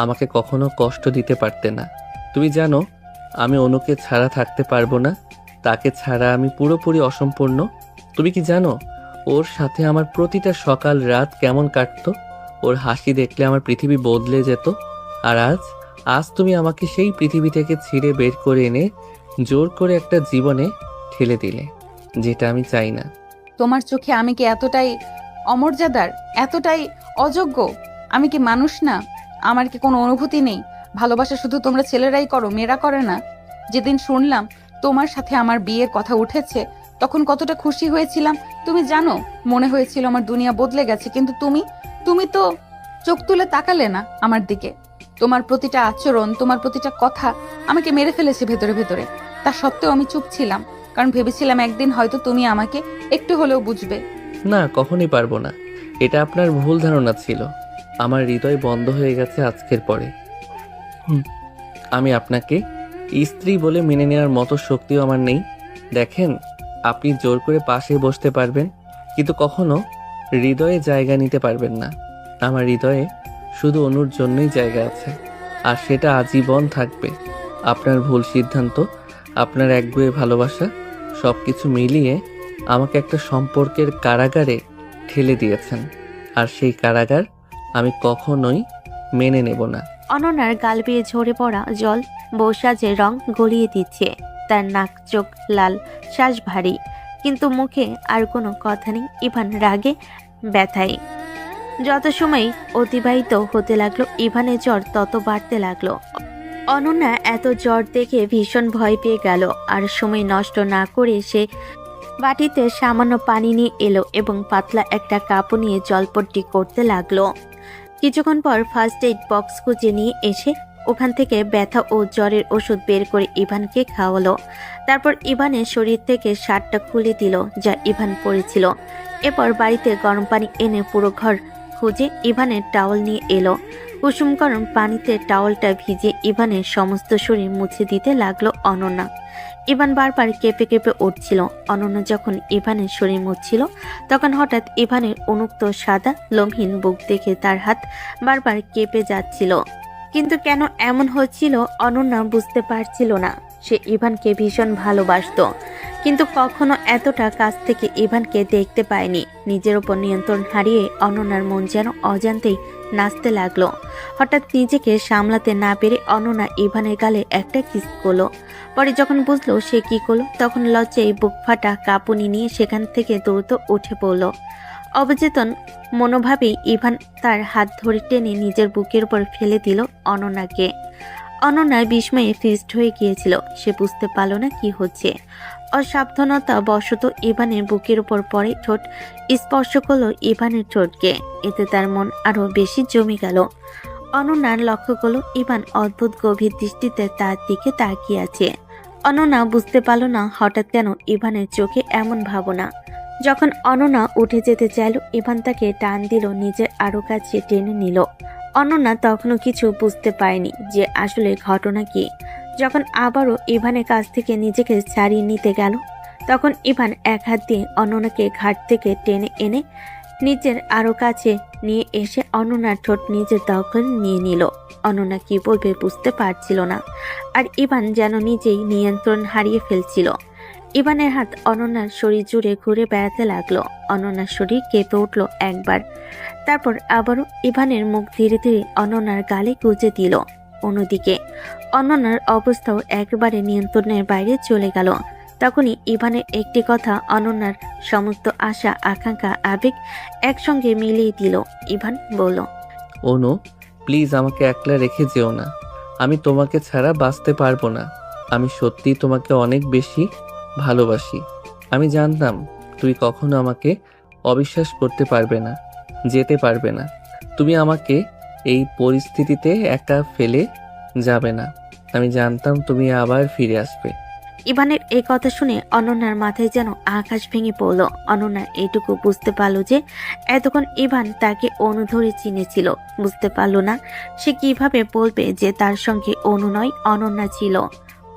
আমাকে কখনো কষ্ট দিতে পারতে না। তুমি জানো আমি অনুকে ছাড়া থাকতে পারবো না, তাকে ছাড়া আমি পুরোপুরি অসম্পূর্ণ। তুমি কি জানো ওর সাথে আমার প্রতিটা সকাল রাত কেমন কাটতো? ওর হাসি দেখলে আমার পৃথিবী বদলে যেত। আর আজ তুমি আমাকে সেই পৃথিবী থেকে ছিঁড়ে বের করে এনে জোর করে একটা জীবনে ঠেলে দিলে, যেটা আমি চাই না। তোমার চোখে আমি কি এতটাই অমর্যাদার, এতটাই অযোগ্য? আমি কি মানুষ না? আমার কি কোনো অনুভূতি নেই? ভালোবাসা শুধু তোমরা ছেলেরাই করো, মেয়েরা করে না? যেদিন শুনলাম তোমার সাথে আমার বিয়ের কথা উঠেছে, তখন কতটা খুশি হয়েছিলাম তুমি জানো? মনে হয়েছিল আমার দুনিয়া বদলে গেছে। কিন্তু তুমি তো চোখ তুলে তাকালে না আমার দিকে। তোমার প্রতিটা আচরণ, তোমার প্রতিটা কথা আমাকে মেরে ফেলেছে ভেতরে ভেতরে। তা সত্ত্বেও আমি চুপ ছিলাম, কারণ ভেবেছিলাম একদিন হয়তো তুমি আমাকে একটু হলেও বুঝবে। না, কখনই পারবো না। এটা আপনার ভুল ধারণা ছিল। আমার হৃদয় বন্ধ হয়ে গেছে আজকের পরে। আমি আপনাকে স্ত্রী বলে মেনে নেওয়ার মতো শক্তিও আমার নেই। দেখেন, আপনি জোর করে পাশে বসতে পারবেন, কিন্তু কখনো হৃদয়ে জায়গা নিতে পারবেন না। আমার হৃদয়ে শুধু অনুর জন্যই জায়গা আছে, আর সেটা আজীবন থাকবে। আপনার ভুল সিদ্ধান্ত, আপনার একগুঁয়ে ভালোবাসা, সব কিছু মিলিয়ে আমাকে একটা সম্পর্কের কারাগারে ঠেলে দিয়েছেন, আর সেই কারাগার আমি কখনোই মেনে নেব না। অনন্যার গাল বেয়ে ঝরে পড়া জল বৌসাজের রং গলিয়ে দিচ্ছে। তার নাক চোখ লাল, শ্বাস ভারী, কিন্তু মুখে আর কোনো কথা নেই। ইভান রাগে ব্যথায় যত সময় অতিবাহিত হতে লাগলো, ইভানের জ্বর তত বাড়তে লাগলো। অনন্যা এত জ্বর দেখে ভীষণ ভয় পেয়ে গেল, আর সময় নষ্ট না করে সে বাটিতে সামান্য পানি নিয়ে এলো এবং পাতলা একটা কাপড় নিয়ে জলপট্টি করতে লাগলো। কিছুক্ষণ পর ফার্স্ট এইড বক্স খুঁজে নিয়ে এসে ওখান থেকে ব্যথা ও জ্বরের ওষুধ বের করে ইভানকে খাওয়ালো। তারপর ইভানের শরীর থেকে শার্টটা খুলে দিল যা ইভান পরেছিল। এরপর বাড়িতে গরম পানি এনে পুরো ঘর খুঁজে ইভানের টাওয়াল নিয়ে এলো। কুসুম গরম পানিতে টাওয়ালটা ভিজে ইভানের সমস্ত শরীর মুছে দিতে লাগলো অনন্যা। ইভান বারবার কেঁপে কেঁপে উঠছিল। অনন্যা যখন ইভানের শরীর মুছছিল, তখন হঠাৎ ইভানের উন্মুক্ত সাদা লোমহীন বুক দেখে তার হাত বারবার কেঁপে যাচ্ছিল। কিন্তু কেন এমন হচ্ছিল অনন্যা বুঝতে পারছিল না। সে ইভানকে ভীষণ ভালোবাসতো, কিন্তু কখনো এতটা কাছ থেকে ইভানকে দেখতে পায়নি। নিজের উপর নিয়ন্ত্রণ হারিয়ে অনন্যার মন যেন অজান্তেই নাচতে লাগলো। হঠাৎ নিজেকে সামলাতে না পেরে অনন্যা ইভানের গালে একটা কিস করলো। পরে যখন বুঝলো সে কি করলো, তখন লজ্জায় বুক ফাটা কাঁপুনি নিয়ে সেখান থেকে দ্রুত উঠে পড়ল। অবচেতন মনোভাবেই ইভান তার হাত ধরে টেনে নিজের বুকের উপর ফেলে দিল অনন্যাকে। অনন্যা বিস্ময়ে ফিস্ট হয়ে গিয়েছিল। সে বুঝতে পারল না কি হচ্ছে। অসাবধানতা বশত ইভানের বুকের উপর পরে ঠোঁট স্পর্শ করলো ইভানের ঠোঁটকে। এতে তার মন আরো বেশি জমে গেল। অনন্যার লক্ষ্য করলো ইভান অদ্ভুত গভীর দৃষ্টিতে তার দিকে তাকিয়ে আছে। অনন্যা বুঝতে পারল না হঠাৎ কেন ইভানের চোখে এমন ভাবনা। যখন অনন্যা উঠে যেতে চাইল, ইভান তাকে টান দিল, নিজের আরো কাছে টেনে নিল। অনন্যা তখনও কিছু বুঝতে পারেনি যে আসলে ঘটনা কি। যখন আবারও ইভানের কাছ থেকে নিজেকে ছাড়িয়ে নিতে গেল, তখন ইভান এক হাত দিয়ে অনন্যাকে ঘাট থেকে টেনে এনে নিজের আরো কাছে নিয়ে এসে অনন্যার ঠোঁট নিজের দখল নিয়ে নিল। অনন্যা কি বলবে বুঝতে পারছিল না, আর ইভান যেন নিজেই নিয়ন্ত্রণ হারিয়ে ফেলছিল। ইভানের হাত অনন্যার শরীর জুড়ে ঘুরে বেড়াতে লাগলো। অনন্যার শরীর কেঁপে উঠল একবার, তারপর আবারও ইভানের মুখ ধীরে ধীরে অনন্যার গালে গুজে দিল। অন্যদিকে অনন্যার অবস্থাও একেবারে নিয়ন্ত্রণের বাইরে চলে গেল। তখনই ইভানের একটি কথা অনন্যার সমস্ত আশা আকাঙ্ক্ষা আবেগ একসঙ্গে মিলিয়ে দিল। ইভান বলল, অনু, প্লিজ আমাকে একলা রেখে যেও না। আমি তোমাকে ছাড়া বাঁচতে পারবো না। আমি সত্যিই তোমাকে অনেক বেশি ভালোবাসি। আমি জানতাম তুই কখনো আমাকে অবিশ্বাস করতে পারবে না, যেতে পারবে না। তুমি আমাকে এই পরিস্থিতিতে একা ফেলে যাবে না। আমি জানতাম তুমি আবার ফিরে আসবে। ইভানের এই কথা শুনে অনন্যার মাথায় যেন আকাশ ভেঙে পড়ল। অনন্যা এইটুকু বুঝতে পারল যে এতক্ষণ ইভান তাকে অনু ধরে চিনেছিল। বুঝতে পারল না সে কিভাবে বলবে যে তার সঙ্গে অনু নয়, অনন্যা ছিল।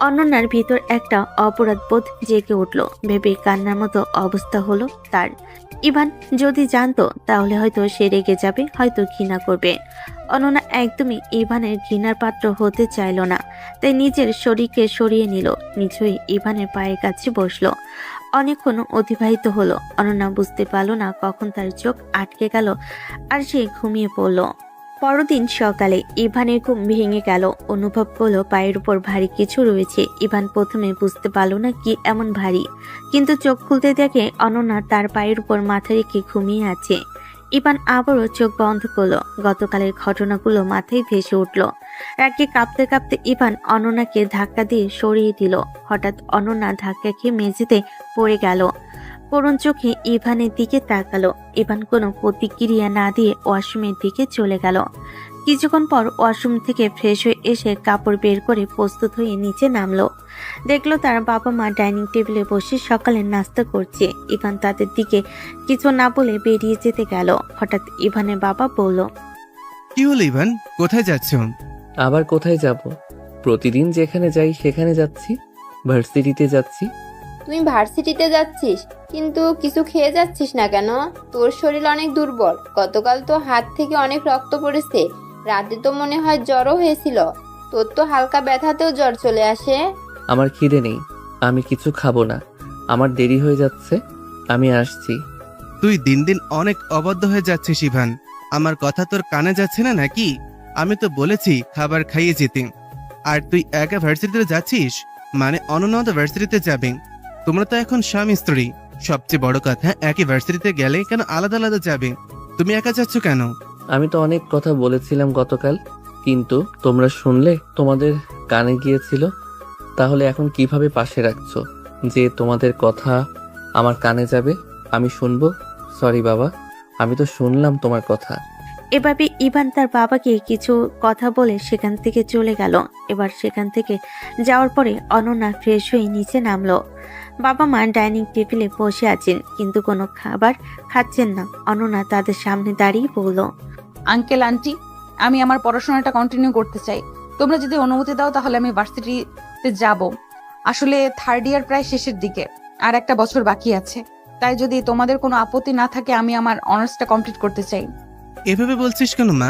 অনন্যার ভিতর একটা অপরাধবোধ জেগে উঠল। ভেবে কান্নার মতো অবস্থা হলো তার। ইভান যদি জানতো তাহলে হয়তো সে রেগে যাবে, হয়তো ঘৃণা করবে। অনন্যা একদমই ইভানের ঘৃণার পাত্র হতে চাইল না, তাই নিজের শরীরকে সরিয়ে নিল। নিজেই ইভানের পায়ের কাছে বসলো। অনেকক্ষণ অতিবাহিত হলো। অনন্যা বুঝতে পারল না কখন তার চোখ আটকে গেল আর সে ঘুমিয়ে পড়ল। পরদিন সকালে ইভানের ঘুম ভেঙে গেল। অনুভব করলো পায়ের উপর ভারী কিছু রয়েছে। ইভান প্রথমে বুঝতে পারল না কি এমন ভারী, কিন্তু চোখ খুলতে দেখে অনন্যা তার পায়ের উপর মাথা রেখে ঘুমিয়ে আছে। ইভান আবারও চোখ বন্ধ করলো। গতকালের ঘটনাগুলো মাথায় ভেসে উঠল। রাগে কাঁপতে কাঁপতে ইভান অনন্যাকে ধাক্কা দিয়ে সরিয়ে দিল। হঠাৎ অনন্যা ধাক্কা খেয়ে মেঝেতে পড়ে গেল। করুণ চোখে ইভানের দিকে তাকালো। ইভান কোনো প্রতিক্রিয়া না দিয়ে ওয়াশরুমের দিকে চলে গেল। কিছুক্ষণ পর ওয়াশরুম থেকে ফ্রেশ হয়ে এসে কাপড় বের করে প্রস্তুত হয়ে নিচে নামলো। দেখলো তার বাবা মা ডাইনিং টেবিলে বসে সকালের নাস্তা করছে। ইভান তাদের দিকে কিছু না বলে বেরিয়ে যেতে গেল। হঠাৎ ইভানের বাবা বলল, কি হলো ইভান, কোথায় যাচ্ছ? আবার কোথায় যাব? প্রতিদিন যেখানে যাই সেখানে যাচ্ছি। ভার্সিটিতে যাচ্ছি। তুই ভার্সিটিতে যাচ্ছিস, কিন্তু কিছু খেয়ে যাচ্ছিস না কেন? তোর শরীর অনেক দুর্বল। গতকাল তো হাত থেকে অনেক রক্ত পড়েছে। রাতে তো মনে হয় জ্বরও হয়েছিল। তোর তো হালকা ব্যথাতেও জ্বর চলে আসে। আমার খিদে নেই, আমি কিছু খাবো না। আমার দেরি হয়ে যাচ্ছে, আমি আসছি। তুই দিন দিন অনেক অবাধ্য হয়ে যাচ্ছিস ইভান। আমার কথা তোর কানে যাচ্ছে না নাকি? আমি তো বলেছি খাবার খাইয়ে যেতে। আর তুই একা ভার্সিটিতে যাচ্ছিস, মানে অনন্যা তো ভার্সিটিতে যাবে। তোমরা তো এখন স্বামী স্ত্রী। সবচেয়ে বড় কথা, একই ভার্সিটিতে গেলে কেন আলাদা আলাদা যাবে? তুমি একা যাচ্ছ কেন? আমি তো অনেক কথা বলেছিলাম গতকাল, কিন্তু তোমরা শুনলে? তোমাদের কানে গিয়েছিল। তাহলে এখন কিভাবে পাশে রাখছো যে তোমাদের কথা আমার কানে যাবে, আমি শুনবো? সরি বাবা, আমি তো শুনলাম তোমার কথা। এভাবে ইভান তার বাবাকে কিছু কথা বলে সেখান থেকে চলে গেল। এবার সেখান থেকে যাওয়ার পরে অনন্যা ফ্রেশ হয়ে নিচে নামলো। বাবা মা ডাইনিং টেবিলে বসে আছেন, কিন্তু কোনো খাবার খাচ্ছেন না। অনন্যা তাদের সামনে দাঁড়িয়ে বলল, আঙ্কেল আন্টি, আমি আমার পড়াশোনাটা কন্টিনিউ করতে চাই। তোমরা যদি অনুমতি দাও তাহলে আমি ভার্সিটিতে যাব। আসলে থার্ড ইয়ার প্রায় শেষের দিকে, আর একটা বছর বাকি আছে। তাই যদি তোমাদের কোনো আপত্তি না থাকে আমি আমার অনার্সটা কমপ্লিট করতে চাই। এভাবে বলছিস কেন মা?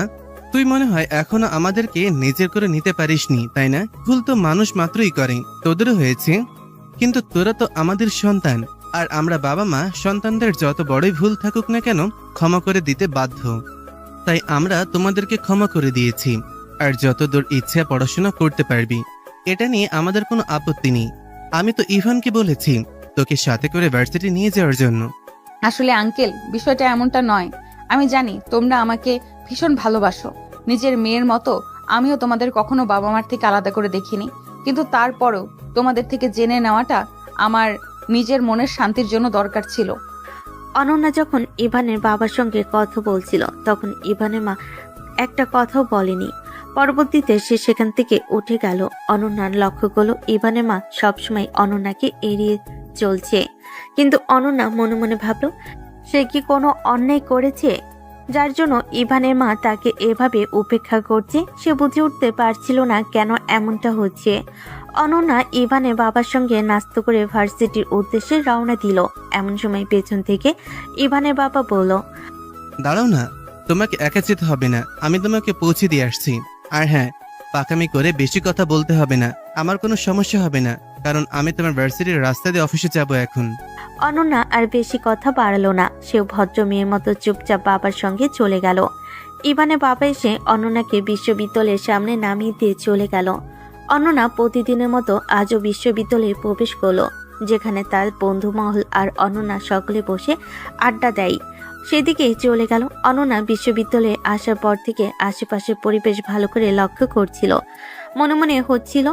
তুই মনে হয় এখনো আমাদেরকে নিজের করে নিতে পারিসনি, তাই না? ভুল তো মানুষ মাত্রই করে, তোদেরও হয়েছে। কিন্তু তোরা তো আমাদের সন্তান, আর আমরা বাবা মা সন্তানদের যত বড়ই ভুল থাকুক না কেন ক্ষমা করে দিতে বাধ্য। তাই আমরা তোমাদেরকে ক্ষমা করে দিয়েছি। আর যতদূর ইচ্ছা পড়াশোনা করতে পারবি, এটা নিয়ে আমাদের কোনো আপত্তি নেই। আমি তো ইভানকে বলেছি তোকে সাথে করে ভার্সিটি নিয়ে যাওয়ার জন্য। আসলে আঙ্কেল, বিষয়টা এমনটা নয়। আমি জানি তোমরা আমাকে ভীষণ ভালোবাসো, নিজের মেয়ের মতো। আমিও তোমাদের কখনো বাবা মার থেকে আলাদা করে দেখিনি, কিন্তু তারপরেও তোমাদের থেকে জেনে নেওয়াটা আমার নিজের মনের শান্তির জন্য দরকার ছিল। অনন্যা যখন ইভানের বাবার সঙ্গে কথা বলছিল তখন ইভানের মা একটা কথাও বলেনি। পরবর্তীতে সে সেখান থেকে উঠে গেল। অনন্যার লক্ষ্য করলো ইভানের মা সবসময় অনন্যাকে এড়িয়ে চলছে, কিন্তু অনন্যা মনে মনে ভাবল সে কি কোনো অন্যায় করেছে যার জন্য ইভানের মা তাকে এভাবে উপেক্ষা করছে। সে বুঝে উঠতে পারছিল না কেন এমনটা হচ্ছে। অনন্যা ইভানের বাবার সঙ্গে নাস্তা করে ভার্সিটির উদ্দেশ্যে রওনা দিল। এমন সময় পেছন থেকে ইভানের বাবা বলল, দাঁড়াও না, তোমাকে একা যেতে হবে না, আমি তোমাকে পৌঁছে দিয়ে আসছি। আর হ্যাঁ, পাকামি করে বেশি কথা বলতে হবে না, আমার কোনো সমস্যা হবে না, কারণ আমি তোমার ভার্সিটির রাস্তা দিয়ে অফিসে যাব এখন। অনন্যা আর বেশি কথা বাড়ালো না। সেও ভদ্র মেয়ের মতো চুপচাপ বাবার সঙ্গে চলে গেল। ইভানের বাবা এসে অনন্যাকে বিশ্ববিদ্যালয়ের সামনে নামিয়ে দিয়ে চলে গেল। অনন্যা প্রতিদিনের মতো আজও বিশ্ববিদ্যালয়ে প্রবেশ করলো, যেখানে তার বন্ধু মহল আর অনন্যা সকলে বসে আড্ডা দেয়। সেদিকে চলে গেল। অনন্যা বিশ্ববিদ্যালয়ে আসার পর থেকে আশেপাশের পরিবেশ ভালো করে লক্ষ্য করছিল। মনে মনে হচ্ছিল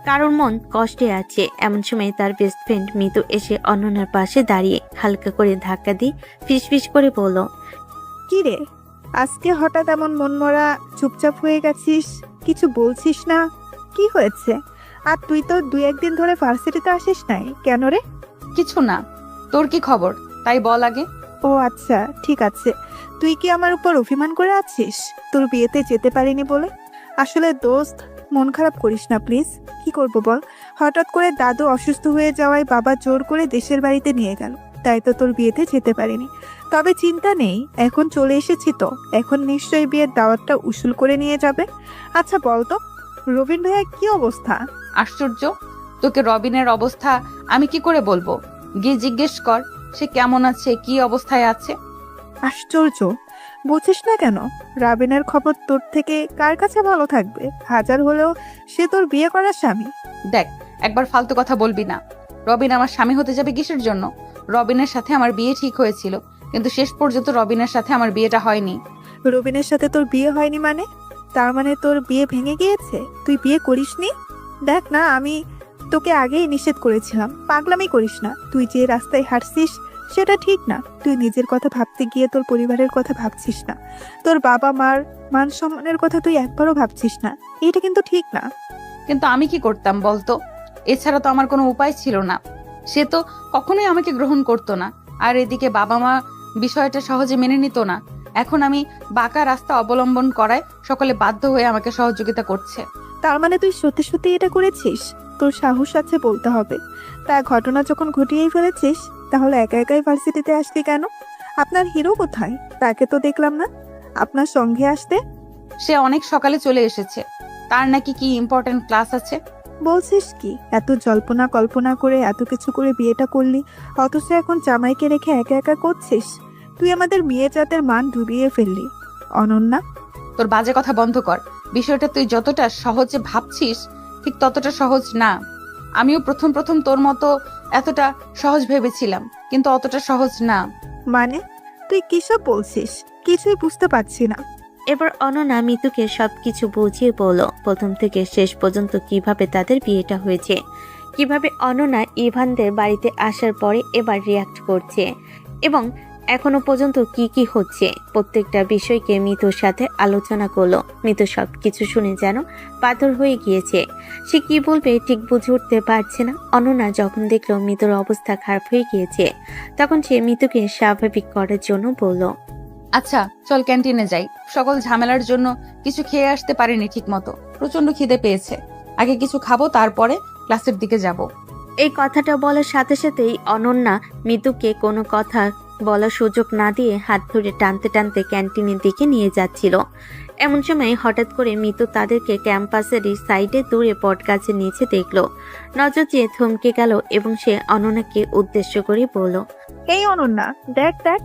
কারোর মন কষ্টে আছে। এমন সময় তার বেস্ট ফ্রেন্ড মিতু এসে অনন্যার পাশে দাঁড়িয়ে হালকা করে ধাক্কা দিয়ে ফিসফিস করে বলল, কি রে, আজকে হঠাৎ এমন মনমরা চুপচাপ হয়ে গেছিস, কিছু বলছিস না, কি হয়েছে? আর তুই তো 2-1 দিন ধরে ভার্সিটিতে আসিস নাই কেন রে? কিছু না, তোর কি খবর তাই বল আগে। ও আচ্ছা, ঠিক আছে। তুই কি আমার উপর অভিমান করে আছিস তোর বিয়েতে যেতে পারিনি বলে? আসলে দোস্ত, মন খারাপ করিস না প্লিজ। কি করব বল, হঠাৎ করে দাদু অসুস্থ হয়ে যাওয়ায় বাবা জোর করে দেশের বাড়িতে নিয়ে গেল, তাই তো তোর বিয়েতে যেতে পারিনি। তবে চিন্তা নেই, এখন চলে এসেছি তো, এখন নিশ্চয়ই বিয়ের দাওয়াতটা উসুল করে নিয়ে যাবে। আচ্ছা বল তো, রবিন ভাইয়া কি অবস্থা? আশ্চর্য, তোকে রবিনের অবস্থা আমি কি করে বলবো? গিয়ে জিজ্ঞেস কর সে কেমন আছে, কি অবস্থায় আছে। আশ্চর্য, বুঝিস না কেন? রাবিনের খবর তোর থেকে কার কাছে ভালো থাকবে? হাজার হলেও সে তোর বিয়ে করার স্বামী। দেখ, একবার ফালতু কথা বলবি না। রবিন আমার স্বামী হতে যাবে কিসের জন্য? রবিনের সাথে আমার বিয়ে ঠিক হয়েছিল, কিন্তু শেষ পর্যন্ত রবিনের সাথে আমার বিয়েটা হয়নি। রবিনের সাথে তোর বিয়ে হয়নি মানে? তার মানে তোর বিয়ে ভেঙে গিয়েছে, তুই বিয়ে করিসনি? দেখ না, আমি তোকে আগেই নিষেধ করেছিলাম, পাগলামি করিস না। তুই যে রাস্তায় হাঁটছিস সেটা ঠিক না। তুই নিজের কথা ভাবতে গিয়ে তোর পরিবারের কথা ভাবছিস না, তোর বাবা মার মান সম্মানের কথা তুই একবারও ভাবছিস না। এটা কিন্তু ঠিক না। কিন্তু আমি কি করতাম বলতো? এছাড়া তো আমার কোনো উপায় ছিল না। সে তো কখনোই আমাকে গ্রহণ করতো না, আর এদিকে বাবা মা বিষয়টা সহজে মেনে নিত না। এখন আমি বাঁকা রাস্তা অবলম্বন করায় সকলে বাধ্য হয়ে আমাকে সহযোগিতা করছে। তার মানে তুই সত্যি সত্যি এটা করেছিস? তোর সাহস আছে বলতে হবে। তা ঘটনা যখন ঘটিয়েই ফেলেছিস, তাহলে একা একাই ভার্সিটিতে আসলি কেন? আপনার হিরো কোথায়? তাকে তো দেখলাম না আপনার সঙ্গে আসতে। সে অনেক সকালে চলে এসেছে, তার নাকি কি ইম্পর্টেন্ট ক্লাস আছে। বলছিস কি? এত জল্পনা কল্পনা করে এত কিছু করে বিয়েটা করলি, অথচ এখন জামাইকে রেখে একা একা করছিস। তুই আমাদের মেয়ে জাতের মান ডুবিয়ে ফেললি অনন্যা। তোর বাজে কথা বন্ধ কর। বিষয়টা তুই যতটা সহজে ভাবছিস ঠিক ততটা সহজ না। আমিও প্রথম প্রথম তোর মতো এতটা সহজ ভেবেছিলাম, কিন্তু অতটা সহজ না। মানে তুই কিসব বলছিস? কিছুই বুঝতে পারছি না। এবার অনন্যা মিতুকে সবকিছু বুঝিয়ে বলল, প্রথম থেকে শেষ পর্যন্ত কিভাবে তাদের বিয়েটা হয়েছে, কিভাবে অনন্যা ইভানদের বাড়িতে আসার পরে এবার রিয়াক্ট করছে, এবং এখনো পর্যন্ত কি কি হচ্ছে প্রত্যেকটা বিষয়কে মিতুর সাথে আলোচনা করলো। মিতু সবকিছু শুনে যেন পাথর হয়ে গিয়েছে। সে কি বলবে ঠিক বুঝে উঠতে পারছে না। অনন্যা যখন দেখলো মিতুর অবস্থা খারাপ হয়ে গিয়েছে, তখন সে মিতুকে স্বাভাবিক করার জন্য বলল, আচ্ছা চল ক্যান্টিনে যাই। সকল ঝামেলার জন্য কিছু খেয়ে আসতে পারিনি ঠিক মতো, প্রচন্ড খিদে পেয়েছে। আগে কিছু খাবো, তারপরে ক্লাসের দিকে যাব। এই কথাটা বলার সাথে সাথেই অনন্যা মিতুকে কোনো কথা বলার সুযোগ না দিয়ে হাত ধরে টানতে টানতে ক্যান্টিনের দিকে নিয়ে যাচ্ছিল। এমন সময় হঠাৎ করে মিতু তাদেরকে ক্যাম্পাসেরই সাইডে দূরে বটগাছের নিচে দেখলো। নজর দিয়ে থমকে গেল এবং সে অনন্যাকে উদ্দেশ্য করে বলল, এই অনন্যা, দেখ দেখ,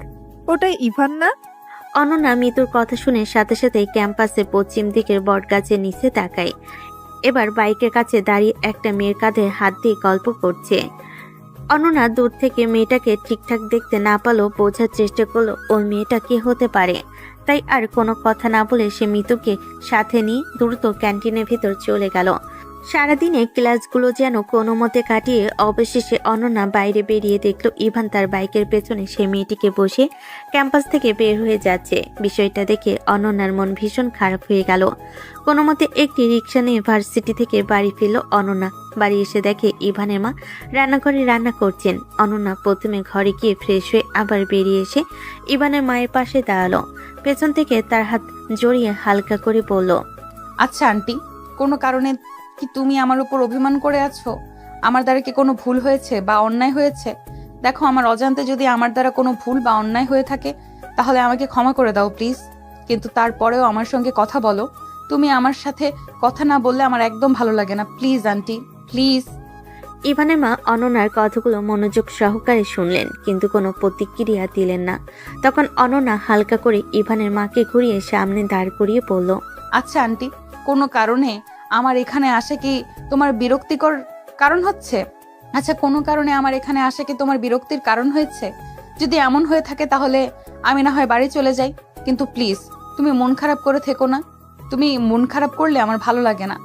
ওটাই ইভান না? অনন্যা মিতুর কথা শুনে সাথে সাথে ক্যাম্পাসে পশ্চিম দিকের বটগাছের নিচে তাকায়। এবার বাইকের কাছে দাঁড়িয়ে একটা মেয়ের কাঁধে হাত দিয়ে গল্প করছে। অনন্যা দূর থেকে মেয়েটাকে ঠিকঠাক দেখতে না পারলেও বোঝার চেষ্টা করলো ওই মেয়েটা কে হতে পারে। তাই আর কোনো কথা না বলে সে মিতুকে সাথে নিয়ে দ্রুত ক্যান্টিনের ভিতর চলে গেল। সারাদিনে ক্লাসগুলো যেন কোনো মতে কাটিয়ে অবশেষে অনন্যা বাইরে বেরিয়ে দেখলো ইভান তার বাইকের পেছনে সে মেয়েটিকে বসে ক্যাম্পাস থেকে বের হয়ে যাচ্ছে। বিষয়টা দেখে অনন্যার মন ভীষণ খারাপ হয়ে গেল। কোনো মতে একটি রিক্সা নিয়ে ভার্সিটি থেকে বাড়ি ফিরল অনন্যা। বাড়ি এসে দেখে ইভানের মা রান্নাঘরে রান্না করছেন। অনন্যা প্রথমে ঘরে গিয়ে ফ্রেশ হয়ে আবার বেরিয়ে এসে ইভানের মায়ের পাশে দাঁড়ালো। পেছন থেকে তার হাত জড়িয়ে হালকা করে বলল, আচ্ছা আন্টি, কোনো কারণে কি তুমি আমার উপর অভিমান করে আছো? আমার দ্বারা কি কোনো ভুল হয়েছে বা অন্যায় হয়েছে? দেখো, আমার অজান্তে যদি আমার দ্বারা কোনো ভুল বা অন্যায় হয়ে থাকে তাহলে আমাকে ক্ষমা করে দাও প্লিজ। কিন্তু তারপরেও আমার সঙ্গে কথা বলো। তুমি আমার সাথে কথা না বললে আমার একদম ভালো লাগে না। Please aunty, please. ইভানের মা অনন্যার কথাগুলো মনোযোগ সহকারে শুনলেন, কিন্তু কোনো প্রতিক্রিয়া দিলেন না। তখন অনন্যা হালকা করে ইভানের মাকে ঘুরিয়ে সামনে দাঁড় করিয়ে বলল, আচ্ছা আন্টি, কোনো কারণে আমার এখানে আসা কি তোমার বিরক্তিকর কারণ হচ্ছে? আচ্ছা, কোনো কারণে আমার এখানে আসা কি তোমার বিরক্তির কারণ হয়েছে? যদি এমন হয়ে থাকে তাহলে আমি না হয় বাড়ি চলে যাই, কিন্তু প্লিজ তুমি মন খারাপ করে থেকো না। তুমি মন খারাপ করলে আমার ভালো লাগে না।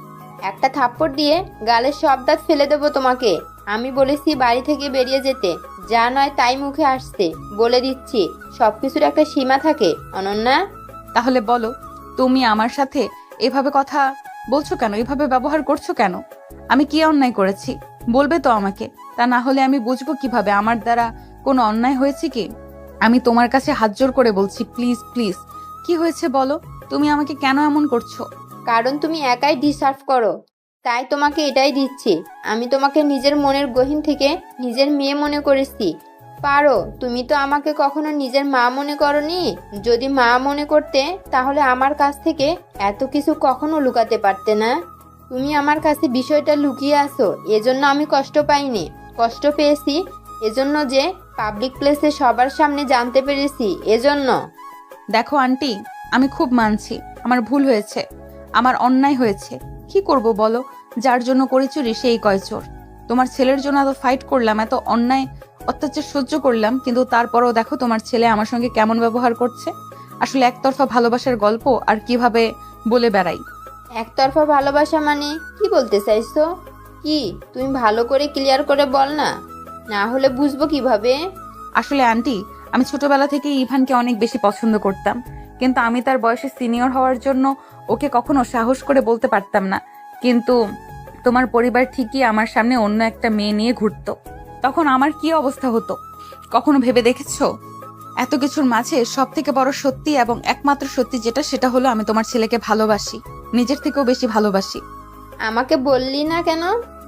একটা থাপ্পড় দিয়ে গালের সব দাঁত ফেলে দেবো তোমাকে। আমি বলেছি বাড়ি থেকে বেরিয়ে যেতে, যা নয় তাই মুখে আসতে। বলে দিচ্ছি, সবকিছুর একটা সীমা থাকে অনন্যা। তাহলে বলো, তুমি আমার সাথে এভাবে কথা বলছো কেন? এভাবে ব্যবহার করছো কেন? আমি কি অন্যায় করেছি বলবে তো আমাকে। তা না হলে আমি বুঝবো কিভাবে আমার দ্বারা কোনো অন্যায় হয়েছে কি। আমি তোমার কাছে হাত জোর করে বলছি, প্লিজ প্লিজ, কি হয়েছে বলো। তুমি আমাকে কেন এমন করছো? কারণ তুমি একাই ডিসার্ভ করো, তাই তোমাকে এটাই দিচ্ছি। আমি তোমাকে নিজের মনের গহীন থেকে নিজের মেয়ে মনে করেছি। পারো, তুমি তো আমাকে কখনো নিজের মা মনে করনি। যদি মা মনে করতে তাহলে আমার কাছ থেকে এত কিছু কখনো লুকাতে পারতে না। তুমি আমার কাছে বিষয়টা লুকিয়ে আসো, এজন্য আমি কষ্ট পাইনি। কষ্ট পেয়েছি এজন্য যে পাবলিক প্লেসে সবার সামনে জানতে পেরেছি, এজন্য। দেখো আন্টি, আমি খুব মানছি আমার ভুল হয়েছে, আমার অন্যায় হয়েছে। কি করব বলো? যার জন্য করি চুরি সেই কয় চোর। তোমার ছেলের জন্য এত ফাইট করলাম, এত অন্যায় অত্যাচার সহ্য করলাম, কিন্তু তারপরেও দেখো তোমার ছেলে আমার সঙ্গে কেমন ব্যবহার করছে। আসলে একতরফা ভালোবাসার গল্প আর কিভাবে বলে বেড়াই। একতরফা ভালোবাসা মানে কি বলতে চাইছো? কি তুমি ভালো করে ক্লিয়ার করে বল না, না হলে বুঝবো কিভাবে। আসলে আন্টি, আমি ছোটবেলা থেকে ইভানকে অনেক বেশি পছন্দ করতাম, কিন্তু আমি তার বয়সে সিনিয়র হওয়ার জন্য ওকে কখনো সাহস করে বলতে পারতাম না। কিন্তু তোমার পরিবার ঠিকই আমার সামনে অন্য একটা মেয়ে নিয়ে ঘুরতো, তখন আমার কি অবস্থা হতো কখনো ভেবে দেখেছো? এত কিছুর মাঝে সব থেকে বড় সত্যি এবং একমাত্র সত্যি যেটা, সেটা হলো আমি তোমার ছেলেকে ভালোবাসি, নিজের থেকেও বেশি ভালোবাসি। আমাকে বললি না কেন?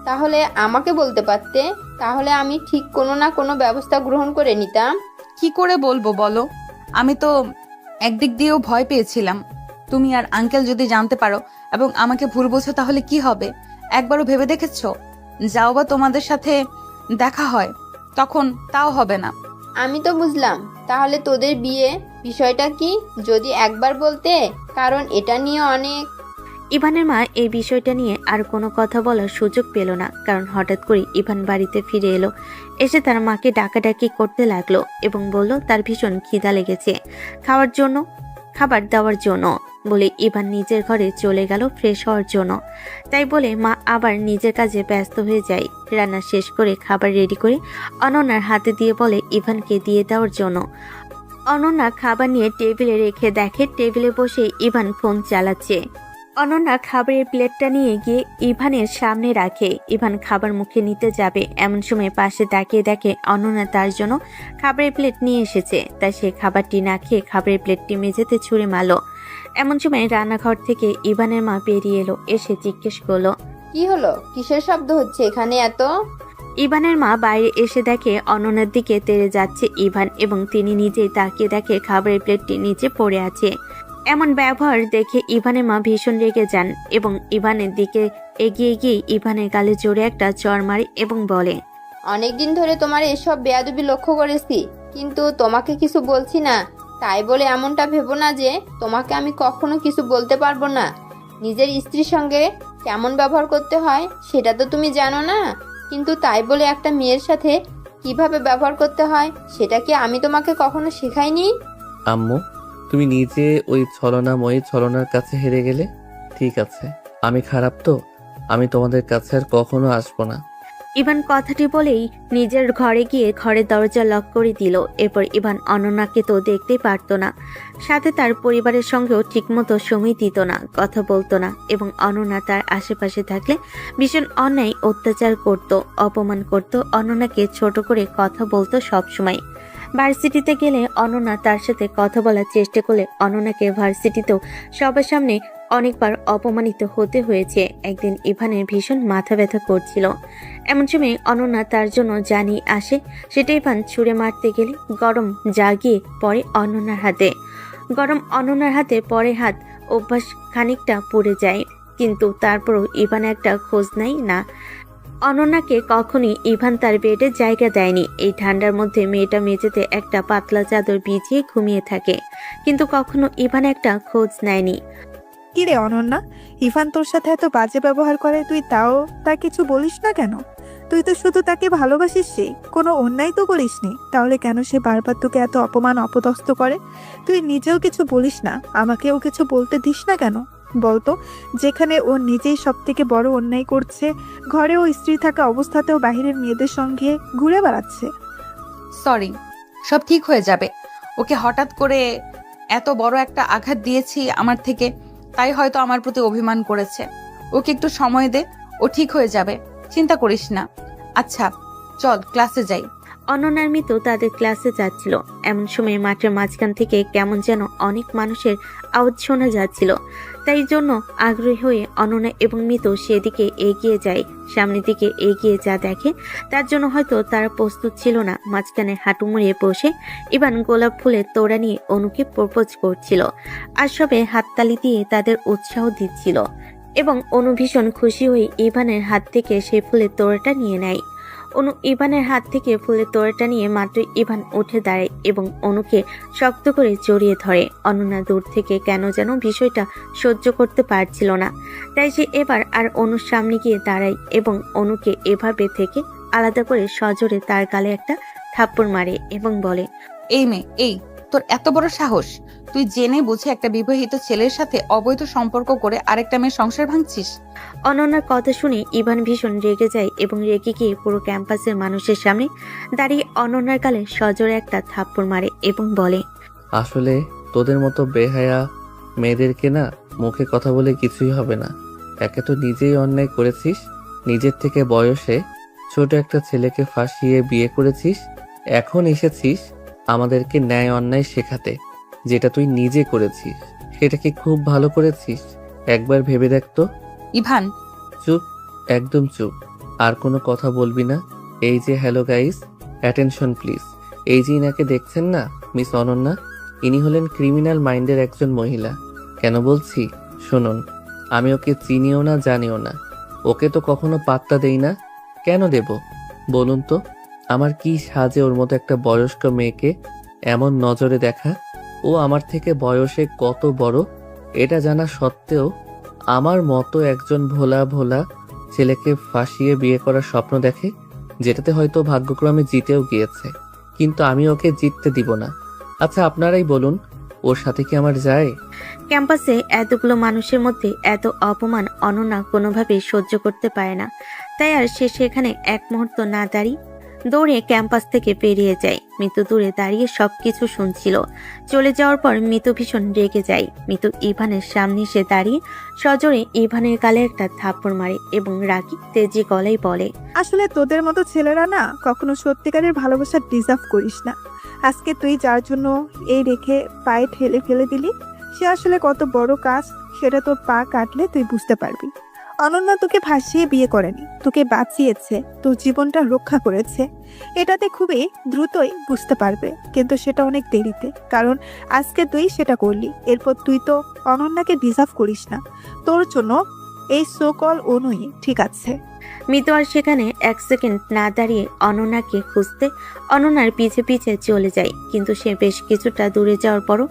তাহলে আমাকে বলতে পারতে, তাহলে আমি ঠিক কোনো না কোনো ব্যবস্থা গ্রহণ করে নিতাম। কি করে বলবো বলো? আমি তো একদিক দিয়েও ভয় পেয়েছিলাম তুমি আর আঙ্কেল যদি জানতে পারো এবং আমাকে ভুল বোঝো তাহলে কি হবে। একবারও ভেবে দেখেছো? যাও বা তোমাদের সাথে দেখা হয়, তখন তাও হবে না। আমি তো বুঝলাম, তাহলে তোদের বিয়ে বিষয়টা কি যদি একবার বলতে, কারণ এটা নিয়ে অনেক। ইভানের মা এই বিষয়টা নিয়ে আর কোনো কথা বলার সুযোগ পেল না, কারণ হঠাৎ করে ইভান বাড়িতে ফিরে এলো। এসে তার মাকে ডাকাডাকি করতে লাগলো এবং বলল তার ভীষণ খিদা লেগেছে, খাবার দেওয়ার জন্য। বলে ইভান নিজের ঘরে চলে গেল ফ্রেশ হওয়ার জন্য। তাই বলে মা আবার নিজের কাজে ব্যস্ত হয়ে যায়। রান্না শেষ করে খাবার রেডি করে অনন্যার হাতে দিয়ে বলে ইভানকে দিয়ে দেওয়ার জন্য। অনন্যা খাবার নিয়ে টেবিলে রেখে দেখে টেবিলে বসে ইভান ফোন চালাচ্ছে। অনন্যা খাবারের প্লেটটা নিয়ে গিয়ে ইভানের সামনে রাখে। ইভান খাবার মুখে নিতে যাবে, এমন সময় পাশে তাকিয়ে দেখে অনন্যা তার জন্য খাবারের প্লেট নিয়ে এসেছে। তাই সে খাবারটি না খেয়ে খাবারের প্লেটটি মেঝেতে ছুঁড়ে মারল। এমন সময় রান্নাঘর থেকে ইভানের মা বেরিয়ে এলো, এসে জিজ্ঞেস করলো, কি হলো? কিসের শব্দ হচ্ছে এখানে এত? ইভানের মা বাইরে এসে দেখে অনন্যার দিকে তেড়ে যাচ্ছে ইভান, এবং তিনি নিজেই তাকিয়ে দেখে খাবারের প্লেটটি নিচে পড়ে আছে। এমন ব্যবহার দেখে ইভানের মা ভীষণ রেগে যান এবং ইভানের দিকে এগিয়ে গিয়ে ইভানের গালে জোরে একটা চড় মারে এবং বলে, অনেকদিন ধরে তোমার এসব বেয়াদবি লক্ষ্য করেছি, কিন্তু তোমাকে কিছু বলছি না, তাই বলে এমনটা ভেবো না যে তোমাকে আমি কখনো কিছু বলতে পারবো না। নিজের স্ত্রীর সঙ্গে কেমন ব্যবহার করতে হয় সেটা তো তুমি জানো না, কিন্তু তাই বলে একটা মেয়ের সাথে কিভাবে ব্যবহার করতে হয় সেটা কি আমি তোমাকে কখনো শেখাইনি? আম্মু, তুমি নিজে ওই ছলনাময়ী ছলনার কাছে হেরে গেলে। ঠিক আছে, আমি খারাপ তো, আমি তোমাদের কাছে আর কখনো আসবো না। ইভান কথাটি বলেই নিজের ঘরে গিয়ে ঘরের দরজা লক করে দিল। এরপর ইভান অনন্যাকে তো দেখতেই পারতো না, সাথে তার পরিবারের সঙ্গেও ঠিকমতো সময় দিত না, কথা বলতো না, এবং অনন্যা তার আশেপাশে থাকলে ভীষণ অন্যায় অত্যাচার করত, অপমান করত, অনন্যাকে ছোট করে কথা বলতো সবসময়। ভার্সিটিতে গেলে অনন্যা তার সাথে কথা বলার চেষ্টা করলে অনন্যাকে ভার্সিটিতেও সবার সামনে অনেকবার অপমানিত হতে হয়েছে। একদিন ইভানের ভীষণ মাথা ব্যথা করছিল, এমন সময় অনন্যা তার জন্য জানিয়ে আসে। সেটা ইভান ছুঁড়ে মারতে গেলে গরম জাগিয়ে পড়ে অনন্যার হাতে। গরম অনন্যার হাতে পরে হাত অভ্যাস খানিকটা পড়ে যায়, কিন্তু তারপরও ইভান একটা খোঁজ নেয় না। অনন্যাকে কখনই ইভান তার বেডে জায়গা দেয়নি। এই ঠান্ডার মধ্যে মেয়েটা মেঝেতে একটা পাতলা চাদর বিছিয়ে ঘুমিয়ে থাকে, কিন্তু কখনো ইভান একটা খোঁজ নেয়নি। কিরে অনন্যা, ইভান তোর সাথে এত বাজে ব্যবহার করে, তুই তাও তা কিছু বলিস না কেন? তুই তো শুধু তাকে ভালোবাসিস, কোনো অন্যায় তো করিসনি, তাহলে কেন সে বারবার তোকে এত অপমান অপদস্থ করে? তুই নিজেও কিছু বলিস না, আমাকেও কিছু বলতে দিস না কেন? বলতো, যেখানে ও নিজেই সব থেকে বড় অন্যায় করছে, ঘরে ও স্ত্রী থাকা অবস্থাতেও বাহিরের মেয়েদের সঙ্গে ঘুরে বেড়াচ্ছে। সরি, সব ঠিক হয়ে যাবে। ওকে হঠাৎ করে এত বড় একটা আঘাত দিয়েছি আমার থেকে, তাই হয়তো আমার প্রতি অভিমান করেছে। ওকে একটু সময় দে, ও ঠিক হয়ে যাবে, চিন্তা করিস না। আচ্ছা চল ক্লাসে যাই। অনন্যার মিতু তাদের ক্লাসে যাচ্ছিল, এমন সময় মাঠের মাঝখান থেকে কেমন যেন অনেক মানুষের আওয়াজ শোনা যাচ্ছিল। তাই জন্য আগ্রহী হয়ে অনন্যা এবং মিতু সেদিকে এগিয়ে যায়। সামনের দিকে এগিয়ে যা দেখে তার জন্য হয়তো তারা প্রস্তুত ছিল না। মাঝখানে হাঁটু মুড়িয়ে বসে ইভান গোলাপ ফুলের তোড়া নিয়ে অনুকে প্রপোজ করছিল, আর সবে হাততালি দিয়ে তাদের উৎসাহ দিচ্ছিল, এবং অনু ভীষণ খুশি হয়ে ইভানের হাত থেকে সেই ফুলের তোড়াটা নিয়ে নেয়। অনু ইভানের হাত থেকে ফুলের তোড়াটা নিয়ে মাত্র ইভান উঠে দাঁড়ায় এবং অনুকে শক্ত করে জড়িয়ে ধরে। অনন্যা দূর থেকে কেন যেন বিষয়টা সহ্য করতে পারছিল না, তাই সে এবার আর অনুর সামনে গিয়ে দাঁড়ায় এবং অনুকে এভাবে থেকে আলাদা করে সজোরে তার গালে একটা থাপ্পড় মারে এবং বলে, এই মেয়ে, এই তোর এত বড় সাহস! তুই জেনে বুঝে একটা বিবাহিত ছেলের সাথে অবৈধ সম্পর্ক করে আরেকটা মেয়ের সংসার ভাঙছিস। অনন্যার কথা শুনে ইভান ভীষণ রেগে যায় এবং রেগে গিয়ে পুরো ক্যাম্পাসের মানুষের সামনে দাঁড়িয়ে অনন্যার গালে সজোরে একটা থাপ্পড় মারে এবং বলে, আসলে তোদের মতো বেহায়া মেয়েদেরকে না মুখে কথা বলে কিছুই হবে না। একে তো নিজেই অন্যায় করেছিস, নিজের থেকে বয়সে ছোট একটা ছেলেকে ফাঁসিয়ে বিয়ে করেছিস, এখন এসেছিস আমাদেরকে ন্যায় অন্যায় শেখাতে। যেটা তুই নিজে করেছিস সেটা কি খুব ভালো করেছিস? একবার ভেবে দেখ তো। ইভান, চুপ, একদম চুপ, আর কোনো কথা বলবি না। এই যে হ্যালো গাইস, অ্যাটেনশন প্লিজ। এই যে ইনাকে দেখছেন না, মিস অনন্যা, ইনি হলেন ক্রিমিনাল মাইন্ডের একজন মহিলা। কেন বলছি শুনুন, আমি ওকে চিনিও না জানিও না, ওকে তো কখনো পাত্তা দেই না। কেন দেব বলুন তো? আমার কি সাজে ওর মতো একটা বয়স্ক মেয়েকে এমন নজরে দেখা? ও আমার থেকে বয়সে কত বড় এটা জানা সত্ত্বেও আমার মতো একজন ভোলা ভোলা ছেলেকে ফাঁসিয়ে বিয়ে করার স্বপ্ন দেখে, যেটাতে হয়তো ভাগ্যক্রমে জিতেও গিয়েছে, কিন্তু আমি ওকে জিততে দিব না। আচ্ছা আপনারাই বলুন, ওর সাথে কি আমার যায়? ক্যাম্পাসে এতগুলো মানুষের মধ্যে এত অপমান অনন্যা কোনোভাবেই সহ্য করতে পারে না, তাই আর সে সেখানে এক মুহূর্ত না দাঁড়িয়ে দৌড়ে ক্যাম্পাস থেকে বেরিয়ে যায়। মিতু দূরে দাঁড়িয়ে সবকিছু শুনছিল। চলে যাওয়ার পর মিতু ভীষণ রেগে যায়। মিতু ইভানের সামনে এসে দাঁড়িয়ে সজোরে ইভানের গালে একটা থাপ্পড় মারে এবং রাগী তেজি গলায় বলে, আসলে তোদের মতো ছেলেরা না কখনো সত্যিকারের ভালোবাসা ডিজার্ভ করিস না। আজকে তুই যার জন্য এই রেখে পায়ে ঠেলে ফেলে দিলি, সে আসলে কত বড় কাজ সেটা তোর পা কাটলে তুই বুঝতে পারবি। অনন্যা তোকে ফাঁসিয়ে বিয়ে করেনি, তোকে বাঁচিয়েছে, তোর জীবনটা রক্ষা করেছে। এটাতে খুবই দ্রুতই বুঝতে পারবে, কিন্তু সেটা অনেক দেরিতে, কারণ আজকে তুই সেটা করলি। এরপর তুই তো অনন্যাকে ডিজার্ভ করিস না। তোর জন্য এই সোকল অনুই ঠিক আছে। মিতু আর সেখানে এক সেকেন্ড না দাঁড়িয়ে অনন্যাকে খুঁজতে অনন্যার পিছে পিছে চলে যায়, কিন্তু সে বেশ কিছুটা দূরে যাওয়ার পরও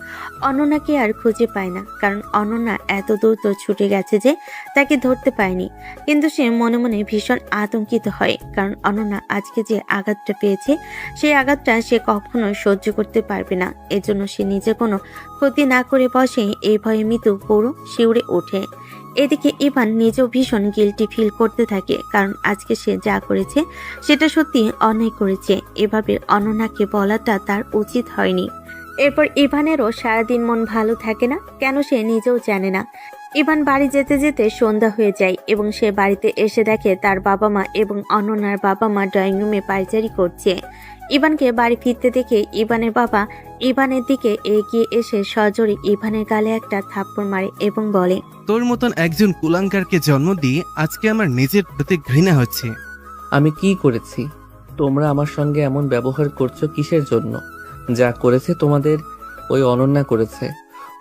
অনন্যাকে আর খুঁজে পায় না, কারণ অনন্যা এত দ্রুত ছুটে গেছে যে তাকে ধরতে পায়নি। কিন্তু সে মনে মনে ভীষণ আতঙ্কিত হয়, কারণ অনন্যা আজকে যে আঘাতটা পেয়েছে সেই আঘাতটা সে কখনো সহ্য করতে পারবে না। এজন্য সে নিজে কোনো ক্ষতি না করে বসে, এই ভয়ে মিতু পুরো শিউরে ওঠে। এদিকে ইভান নিজেও ভীষণ গিল্টি ফিল করতে থাকে, কারণ আজকে সে যা করেছে সেটা সত্যি অন্যায় করেছে। এভাবে অনন্যাকে বলাটা তার উচিত হয়নি। এরপর ইভানেরও সারাদিন মন ভালো থাকে না, কেন সে নিজেও জানে না। ইভান বাড়ি যেতে যেতে সন্ধ্যা হয়ে যায় এবং সে বাড়িতে এসে দেখে তার বাবা মা এবং অনন্যার বাবা মা ড্রয়িং রুমে পায়চারি করছে। ইভানকে বাড়ি ফিরতে দেখে ইভানের বাবা ইভানের দিকে এগিয়ে এসে সজোরে ইভানের গালে একটা থাপ্পড় মারে এবং বলে, তোর মতন একজন কুলাঙ্কারকে জন্ম দিয়ে আজকে আমার নিজের প্রতি ঘৃণা হচ্ছে। আমি কি করেছি? তোমরা আমার সঙ্গে এমন ব্যবহার করছো কিসের জন্য? যা করেছে তোমাদের ওই অনন্যা করেছে।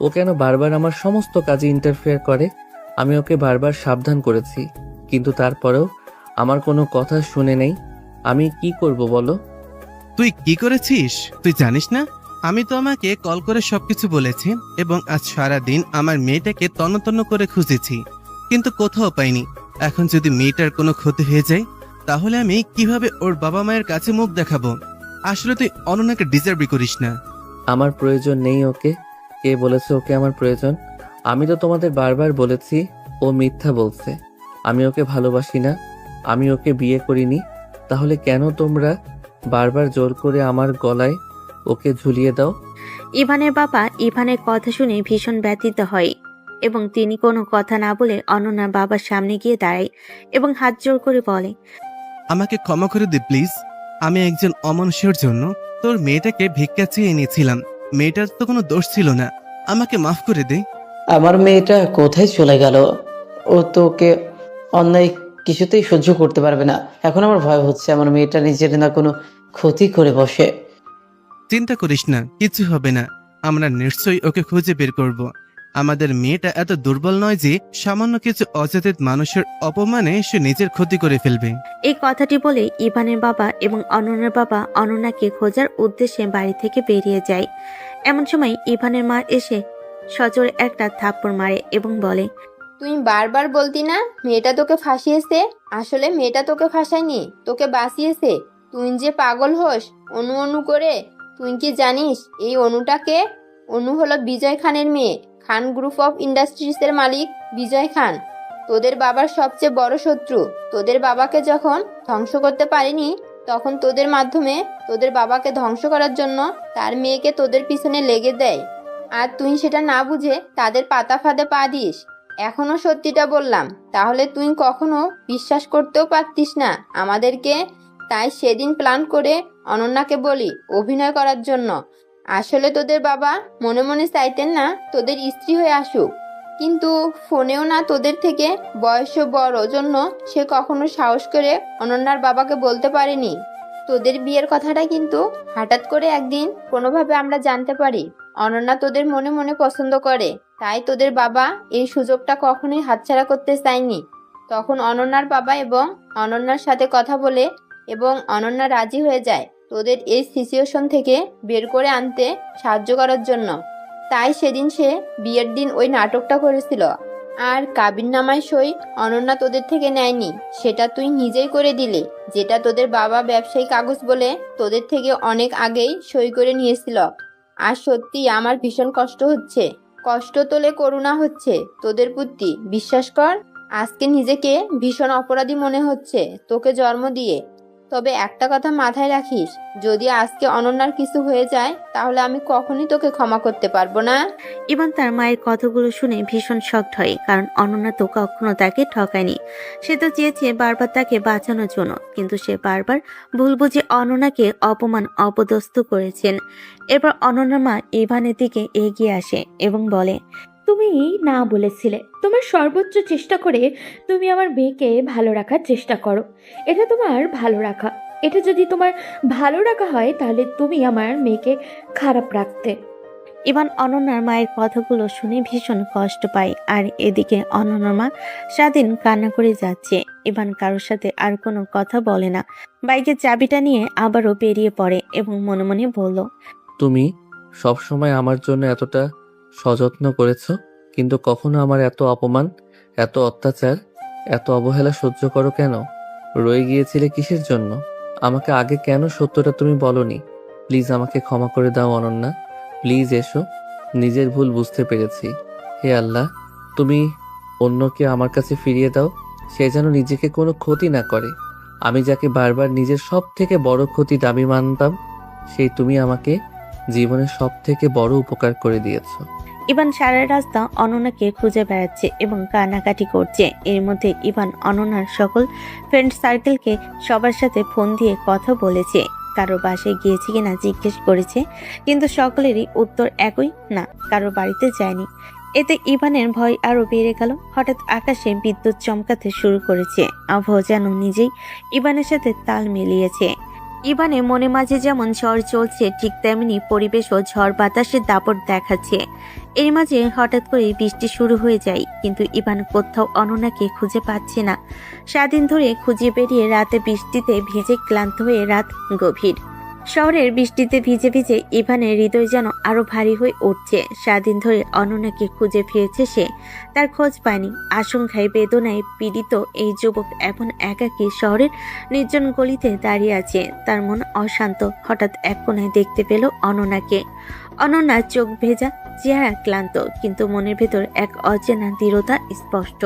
ও কেন বারবার আমার সমস্ত কাজে ইন্টারফেয়ার করে? আমি ওকে বারবার সাবধান করেছি, কিন্তু তারপরেও আমার কোনো কথা শুনে নেই। আমি কি করব বলো? তুই কি করেছিস তুই জানিস না? আমি তো আমাকে কল করে সবকিছু বলেছি এবং আজ সারাদিন আমার মেয়েটাকে তন্ন তন্ন করে খুঁজেছি, কিন্তু কোথাও পাইনি। এখন যদি মেয়েটার কোনো ক্ষতি হয়ে যায় তাহলে আমি কিভাবে ওর বাবা মায়ের কাছে মুখ দেখাবো? আসলে তুই অনন্যাকে ডিজার্ভই করিস না। আমার প্রয়োজন নেই ওকে। কে বলেছে ওকে আমার প্রয়োজন? আমি তো তোমাদের বারবার বলেছি ও মিথ্যা বলছে। আমি ওকে ভালোবাসি না, আমি ওকে বিয়ে করিনি। তাহলে কেন তোমরা বারবার জোর করে আমার গলায় ওকে ঝুলিয়ে দাও? ইভানের বাবা ইভানের কথা শুনে ভীষণ ব্যথিত হয় এবং তিনি কোনো কথা না বলে অনন্যার বাবার সামনে গিয়ে দাঁড়ায় এবং হাত জোর করে বলে, আমাকে ক্ষমা করে দে প্লিজ। আমি একজন অমানুষের জন্য তোর মেয়েটাকে ভিক্ষা চেয়ে এনেছিলাম। মেয়েটার তো কোনো দোষ ছিল না, আমাকে মাফ করে দে। আমার মেয়েটা কোথায় চলে গেল? ও তোকে অন্যায় কিছুতেই সহ্য করতে পারবে না। এখন আমার ভয় হচ্ছে আমার মেয়েটা নিজের না কোনো ক্ষতি করে বসে। চিন্তা করিস না, কিছু হবে না। আমরা নিশ্চয়ই ওকে খুঁজে বের করব। আমাদের মেয়েটা এত দুর্বল নয় যে সামান্য কিছু অচেতন মানুষের অপমানে সে নিজের ক্ষতি করে ফেলবে। এই কথাটি বলে ইভানের বাবা এবং অনন্যার বাবা অনন্যাকে খোঁজার উদ্দেশ্যে বাড়ি থেকে বেরিয়ে যায়। এমন সময় ইভানের মা এসে সজোরে একটা থাপ্পড় মারে এবং বলে, তুই বারবার বলতি না মেয়েটা তোকে ফাঁসিয়েছে? আসলে মেয়েটা তোকে ফাঁসায়নি, তোকে বাঁচিয়েছে। তুই যে পাগল হোস অনু অনু করে। তুই কি জানিস এই অনুটাকে? অনু হলো বিজয় খানের মেয়ে। খান গ্রুপ অফ ইন্ডাস্ট্রিজের মালিক বিজয় খান তোদের বাবার সবচেয়ে বড় শত্রু। তোদের বাবাকে যখন ধ্বংস করতে পারেনি, তখন তোদের মাধ্যমে তোদের বাবাকে ধ্বংস করার জন্য তার মেয়েকে তোদের পিছনে লেগে দেয়। আর তুই সেটা না বুঝে তাদের পাতা ফাঁদে পা দিস। এখনো সত্যিটা বললাম, তাহলে তুই কখনো বিশ্বাস করতেও পারতিস না আমাদেরকে। তাই সেদিন প্ল্যান করে অনন্যাকে বলি অভিনয় করার জন্য। আসলে তোদের বাবা মনে মনে চাইতেন না তোদের স্ত্রী হয়ে আসুক, কিন্তু ফোনেও না তোদের থেকে বয়সও বড় জন্য সে কখনো সাহস করে অনন্যার বাবাকে বলতে পারেনি তোদের বিয়ের কথাটা। কিন্তু হঠাৎ করে একদিন কোনোভাবে আমরা জানতে পারি অনন্যা তোদের মনে মনে পছন্দ করে। তাই তোদের বাবা এই সুযোগটা কখনোই হাতছাড়া করতে চায়নি। তখন অনন্যার বাবা এবং অনন্যার সাথে কথা বলে এবং অনন্যা রাজি হয়ে যায় তোদের এই সিচুয়েশন থেকে বের করে আনতে সাহায্য করার জন্য। তাই সেদিন সে বিয়ের দিন ওই নাটকটা করেছিল। আর কাবিননামায় সই অনন্যা তোদের থেকে নেয়নি, সেটা তুই নিজেই করে দিলি। যেটা তোদের বাবা ব্যবসায়ী কাগজ বলে তোদের থেকে অনেক আগেই সই করে নিয়েছিল। আর সত্যি আমার ভীষণ কষ্ট হচ্ছে, কষ্ট তোলে করুণা হচ্ছে তোদের প্রতি। বিশ্বাস কর, আজকে নিজেকে ভীষণ অপরাধী মনে হচ্ছে তোকে জন্ম দিয়ে। তবে একটা কথা মাথায় রাখিস, যদি আজকে অনন্যার কিছু হয়ে যায় তাহলে আমি কখনোই তোকে ক্ষমা করতে পারবো না। ইভান তার মায়ের কথাগুলো শুনে ভীষণ শকড হয়, কারণ অনন্যা তো কখনো তাকে ঠকায়নি। সে তো চেয়েছে বারবার তাকে বাঁচানোর জন্য, কিন্তু সে বারবার ভুল বুঝে অনন্যাকে অপমান অপদস্থ করেছেন। এরপর অনন্যার মা ইভানের দিকে এগিয়ে আসে এবং বলে, তুমি না বলেছিলে তোমার সর্বোচ্চ চেষ্টা করে তুমি আমার মেয়েকে ভালো রাখার চেষ্টা করো। এটা তোমার ভালো রাখা। এটা যদি তোমার ভালো রাখা হয় তাহলে তুমি আমার মেয়েকে খারাপ রাখতে। ইভান অনন্যার মায়ের কথাগুলো শুনে ভীষণ কষ্ট পায়। আর এদিকে অনন্যার মা স্বাধীন কান্না করে যাচ্ছে। ইভান কারোর সাথে আর কোনো কথা বলে না। বাইকের চাবিটা নিয়ে আবারও বেরিয়ে পড়ে এবং মনে মনে বলল, তুমি সব সময় আমার জন্য এতটা সযত্ন করেছো, কিন্তু কখনো আমার এত অপমান, এত অত্যাচার, এত অবহেলা সহ্য করো কেন? রয়ে গিয়েছিলে কিসের জন্য? আমাকে আগে কেন সত্যটা তুমি বলনি? প্লিজ আমাকে ক্ষমা করে দাও অনন্যা, প্লিজ এসো। নিজের ভুল বুঝতে পেরেছি। হে আল্লাহ, তুমি অন্যকে আমার কাছে ফিরিয়ে দাও, সে যেন নিজেকে কোনো ক্ষতি না করে। আমি যাকে বারবার নিজের সব থেকে বড় ক্ষতি দাবি মানতাম, সেই তুমি আমাকে জীবনের সব থেকে বড় উপকার করে দিয়েছো। ইভান সারা রাস্তা অনন্যাকে খুঁজে বেড়াচ্ছে এবং কান্নাকাটি করছে। এর মধ্যে ইভান অনন্যার সকল ফ্রেন্ড সার্কেলকে সবার সাথে ফোন দিয়ে কথা বলেছে। কারো বাসায় গিয়েছে কিনা জিজ্ঞেস করেছে, কিন্তু সকলেরই উত্তর একই, না, কারো বাড়িতে যায়নি। এতে ইভানের ভয় আরো বেড়ে গেল। হঠাৎ আকাশে বিদ্যুৎ চমকাতে শুরু করেছে। আবহাওয়া যেন নিজেই ইভানের সাথে তাল মিলিয়েছে। ইভানে মনে মাঝে যেমন ঝড় চলছে, ঠিক তেমনি পরিবেশও ঝড় বাতাসের দাপট দেখাচ্ছে। এর মাঝে হঠাৎ করে বৃষ্টি শুরু হয়ে যায়, কিন্তু ইভান কোথাও অনন্যাকে খুঁজে পাচ্ছে না। সারাদিন ধরে খুঁজে বেরিয়ে রাতে বৃষ্টিতে ভিজে ক্লান্ত হয়ে রাত গভীর। শহরের বৃষ্টিতে ভিজে ভিজে ইভানের হৃদয় যেন আরো ভারী হয়ে উঠছে। সারাদিন ধরে অনন্যাকে খুঁজে ফিরেছে সে, তার খোঁজ পায়নি। আশঙ্কায় বেদনায় পীড়িত এই যুবক এখন একাকী শহরের নির্জন গলিতে দাঁড়িয়ে আছে। তার মন অশান্ত। হঠাৎ এক কোণায় দেখতে পেল অনন্যাকে। অনন্যার চোখ ভেজা, চেহারা ক্লান্ত, কিন্তু মনের ভেতর এক অচেনা দৃঢ়তা স্পষ্ট।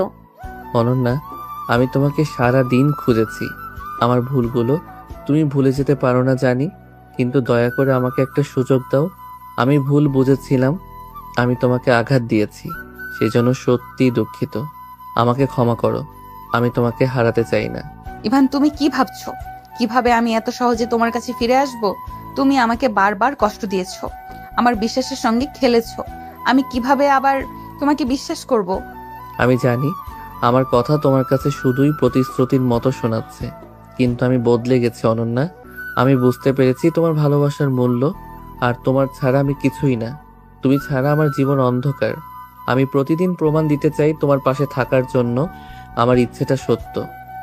অনন্যা, আমি তোমাকে সারা দিন খুঁজেছি। আমার ভুলগুলো তুমি ভুলে যেতে পারো না জানি, কিন্তু দয়া করে আমাকে একটা সুযোগ দাও। আমি ভুল বুঝেছিলাম, আমি তোমাকে আঘাত দিয়েছি, সেজন্য সত্যি দুঃখিত। আমাকে ক্ষমা করো, আমি তোমাকে হারাতে চাই না। ইভান, তুমি কি ভাবছো? কিভাবে আমি এত সহজে তোমার কাছে ফিরে আসব? তুমি আমাকে বারবার কষ্ট দিয়েছো, আমার বিশ্বাসের সঙ্গে খেলেছো। আমি কিভাবে আবার তোমাকে বিশ্বাস করব? আমি জানি আমার কথা তোমার কাছে শুধুই প্রতিশ্রুতির মতো শোনাচ্ছে, কিন্তু আমি বদলে গেছি অনন্যা। আমি বুঝতে পেরেছি তোমার ভালোবাসার মূল্য, আর তোমার ছাড়া আমি কিছুই না। তুমি ছাড়া আমার জীবন অন্ধকার। আমি প্রতিদিন প্রমাণ দিতে চাই তোমার পাশে থাকার জন্য আমার ইচ্ছেটা সত্য।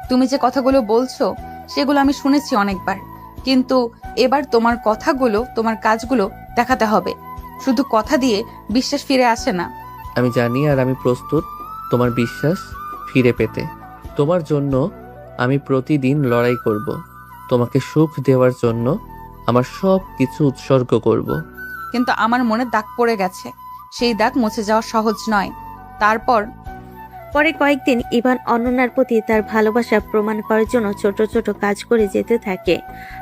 তুমি যে কথাগুলো বলছো সেগুলো আমি শুনেছি অনেকবার, কিন্তু এবার তোমার কথাগুলো, তোমার কাজগুলো দেখাতে হবে। শুধু কথা দিয়ে বিশ্বাস ফিরে আসে না। আমি জানি, আর আমি প্রস্তুত তোমার বিশ্বাস ফিরে পেতে। তোমার জন্য আমি প্রতিদিন লড়াই করব। তোমাকে সুখ দেওয়ার জন্য আমার সব কিছু উৎসর্গ করব। কিন্তু আমার মনে দাগ পড়ে গেছে, সেই দাগ মুছে যাওয়া সহজ নয়। তারপর পরে কয়েকদিন ইভান অনন্যার প্রতি তার ভালোবাসা প্রমাণ করার জন্য ছোট ছোট কাজ করে যেতে থাকে।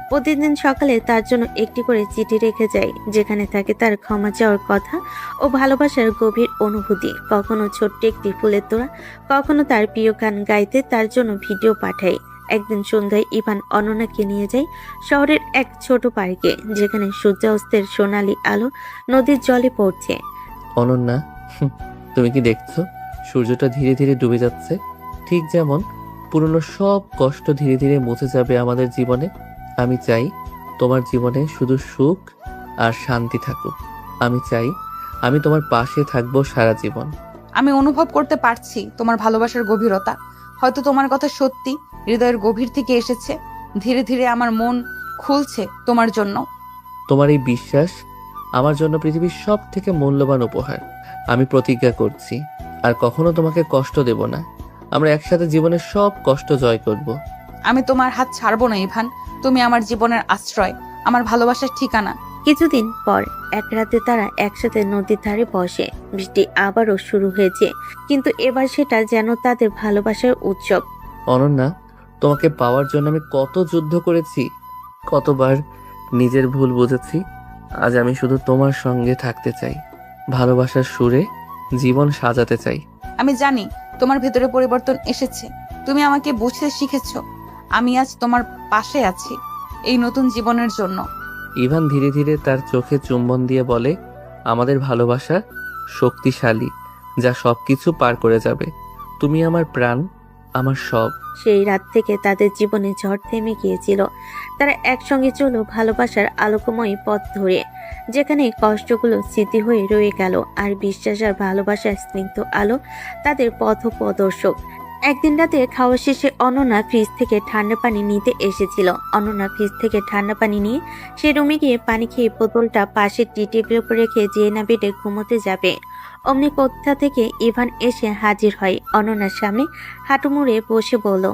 প্রতিদিন সকালে তার জন্য একটি করে চিঠি রেখে যায়, যেখানে থাকে তার ক্ষমা চাওয়ার কথা ও ভালোবাসার গভীর অনুভূতি। কখনো ছোট্ট একটি ফুলের তোড়া, কখনো তার প্রিয় গান গাইতে তার জন্য ভিডিও পাঠায়। একদিন সন্ধ্যায় ইভান অনন্যাকে নিয়ে যায় শহরের এক ছোট পার্কে, যেখানে সূর্যাস্তের সোনালী আলো নদীর জলে পড়ছে। অনন্যা, তুমি কি দেখছো? সূর্যটা ধীরে ধীরে ডুবে যাচ্ছে, ঠিক যেমন পুরনো সব কষ্ট ধীরে ধীরে মুছে যাবে আমাদের জীবনে। আমি চাই তোমার জীবনে শুধু সুখ আর শান্তি থাকুক। আমি চাই আমি তোমার পাশে থাকবো সারা জীবন। আমি অনুভব করতে পারছি তোমার ভালোবাসার গভীরতা। হয়তো তোমার কথা সত্যি হৃদয়ের গভীর থেকে এসেছে। ধীরে ধীরে আমার মন খুলছে তোমার জন্য। তোমার এই বিশ্বাস আমার জন্য পৃথিবীর সব থেকে মূল্যবান উপহার। আমি প্রতিজ্ঞা করছি আর কখনো তোমাকে কষ্ট দেব না। আমরা একসাথে জীবনের সব কষ্ট জয় করব। আমি তোমার হাত ছাড়বো না ইভান। তুমি আমার জীবনের আশ্রয়, আমার ভালোবাসার ঠিকানা। কিছুদিন পর এক রাতে তারা একসাথে নদীর ধারে বসে। বৃষ্টি আবারও শুরু হয়েছে, কিন্তু এবার সেটা যেন তাদের ভালোবাসার উৎসব। অনন্যা, তোমাকে পাওয়ার জন্য আমি কত যুদ্ধ করেছি, কতবার নিজের ভুল বুঝেছি। আজ আমি শুধু তোমার সঙ্গে থাকতে চাই, ভালোবাসার সুরে জীবন সাজাতে চাই। আমি জানি তোমার ভেতরে পরিবর্তন এসেছে। তুমি আমাকে বুঝতে শিখেছো। আমি আজ তোমার পাশে আছি এই নতুন জীবনের জন্য। ইভান ধীরে ধীরে তার চোখে চুম্বন দিয়ে বলে, আমাদের ভালোবাসা শক্তিশালী, যা সবকিছু পার করে যাবে। তুমি আমার প্রাণ, আমার সব। সেই রাত থেকে তাদের জীবনে ঝড় থেমে গিয়েছিল। তারা একসঙ্গে চলো ভালোবাসার আলোকময় পথ ধরে, যেখানে কষ্টগুলো স্মৃতি হয়ে রয়ে গেল আর বিশ্বাস আর ভালোবাসার স্নিগ্ধ আলো তাদের পথ প্রদর্শক। একদিন রাতে খাওয়া শেষে অনন্যা ফ্রিজ থেকে ঠান্ডা পানি নিতে এসেছিল। অনন্যা ফ্রিজ থেকে ঠান্ডা পানি নিয়ে সে রুমে গিয়ে পানি খেয়ে বোতলটা পাশের টি টেবিলের উপর রেখে না বেডে ঘুমোতে যাবে, অমনি কোথা থেকে ইভান এসে হাজির হয়। অনন্যার সামনে হাঁটু মুড়ে বসে বলল,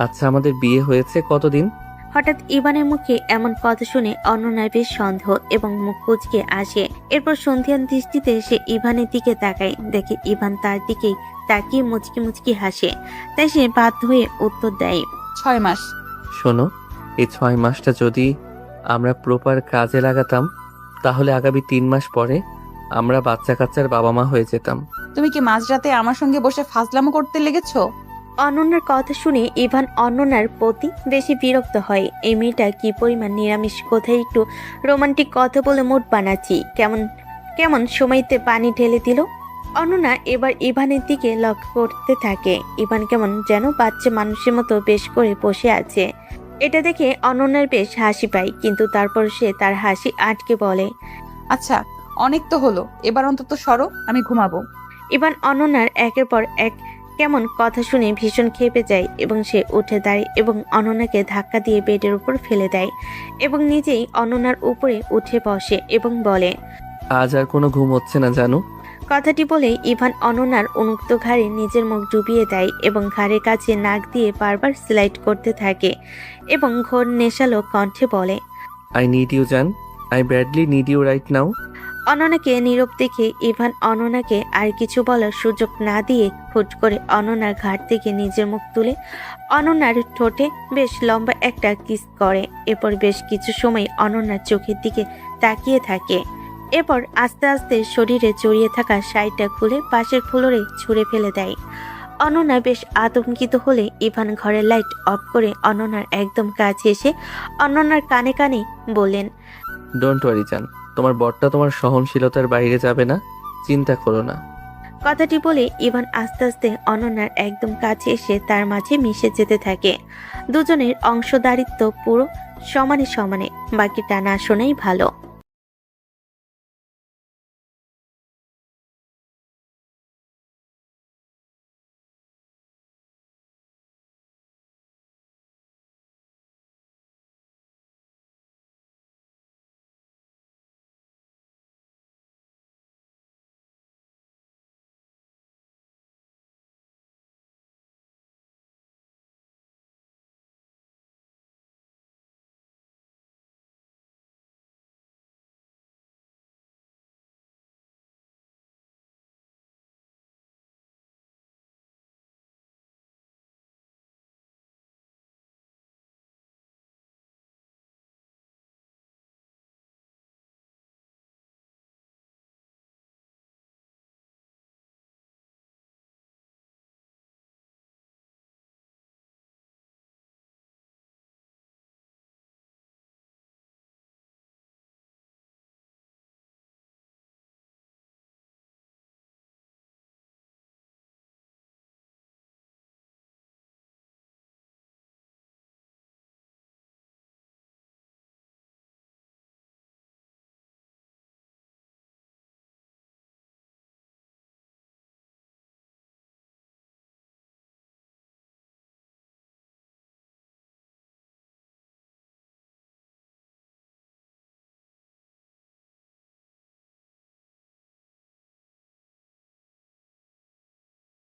আচ্ছা, আমাদের বিয়ে হয়েছে কতদিন? হঠাৎ ইভানের মুখে এমন কথা শুনে অনন্যার বেশ সন্দেহ এবং মুখ কুঁচকে আসে। এরপর সন্ধিয়ান দৃষ্টিতে সে ইভানের দিকে তাকায়, দেখে ইভান তার দিকেই তাকিয়ে মুচকি মুচকি হাসে। তাই সে বাধ্য হয়ে উত্তর দেয়, 6 মাস। শোনো, এই 6 মাসটা যদি আমরা প্রপার কাজে লাগাতাম তাহলে আগামী 3 মাস পরে আমরা বাচ্চা কাচ্চার বাবা মা হয়ে যেতাম। তুমি কি মাঝরাতে আমার সঙ্গে বসে ফাজলামো করতে লেগেছো? অনন্যার কথা শুনে ইভান অনন্যার প্রতি বেশি বিরক্ত হয়। এই মেয়েটা কি পরিমাণ নিরামিষ, কোথায় একটু রোমান্টিক কথা বলে মুড বানাচ্ছি, কেমন কেমন সময়তে পানি ঢেলে দিল। অনন্যা এবার ইভানের দিকে লক্ষ্য করতে থাকে। ইভান কেমন যেন বাচ্চা মানুষের মতো বেশ করে বসে আছে। এটা দেখে অনন্যার বেশ হাসি পায়, কিন্তু তারপর সে তার হাসি আটকে বলে, আচ্ছা, অনেক তো হলো, এবার অন্তত সরো, আমি ঘুমাবো। ইভান অনন্যার একের পর এক কেমন কথা শুনে ভীষণ ক্ষেপে যায় এবং সে উঠে দাঁড়ায় এবং অনন্যাকে ধাক্কা দিয়ে বেডের উপর ফেলে দেয় এবং নিজেই অনন্যার উপরে উঠে বসে এবং বলে, আজ আর কোনো ঘুম হচ্ছে না জানো। কথাটি বলে ইভান অনন্যার উন্মুক্ত ঘাড়ে নিজের মুখ ডুবিয়ে দেয় এবং ঘাড়ের কাছে নাক দিয়ে বারবার স্লাইড করতে থাকে এবং ঘোর নেশালো কণ্ঠে বলে, আই নিড ইউ জান, I badly need you right now. অনন্যাকে নীরব দেখে ইভান অনন্যাকে আর কিছু বলার সুযোগ না দিয়ে হুট করে অনন্যার ঘাট থেকে নিজের মুখ তুলে অনন্যার ঠোঁটে বেশ লম্বা একটা কিস করে। এরপর বেশ কিছু সময় অনন্যার চোখের দিকে তাকিয়ে থাকে। এরপর আস্তে আস্তে শরীরে জড়িয়ে থাকা শাড়িটা খুলে পাশের ফ্লোরে ছুঁড়ে ফেলে দেয়। অনন্যা বেশ আতঙ্কিত হলে ইভান ঘরের লাইট অফ করে অনন্যার একদম কাছে এসে অনন্যার কানে কানে বললেন, ডোন্ট ওয়ারি জান, তোমার বরটা তোমার সহনশীলতার বাইরে যাবে না, চিন্তা করো না। কথাটি বলে ইভান আস্তে আস্তে অনন্যার একদম কাছে এসে তার মাঝে মিশে যেতে থাকে। দুজনের অংশদারিত্ব পুরো সমানে সমানে, বাকিটা না শোনাই ভালো।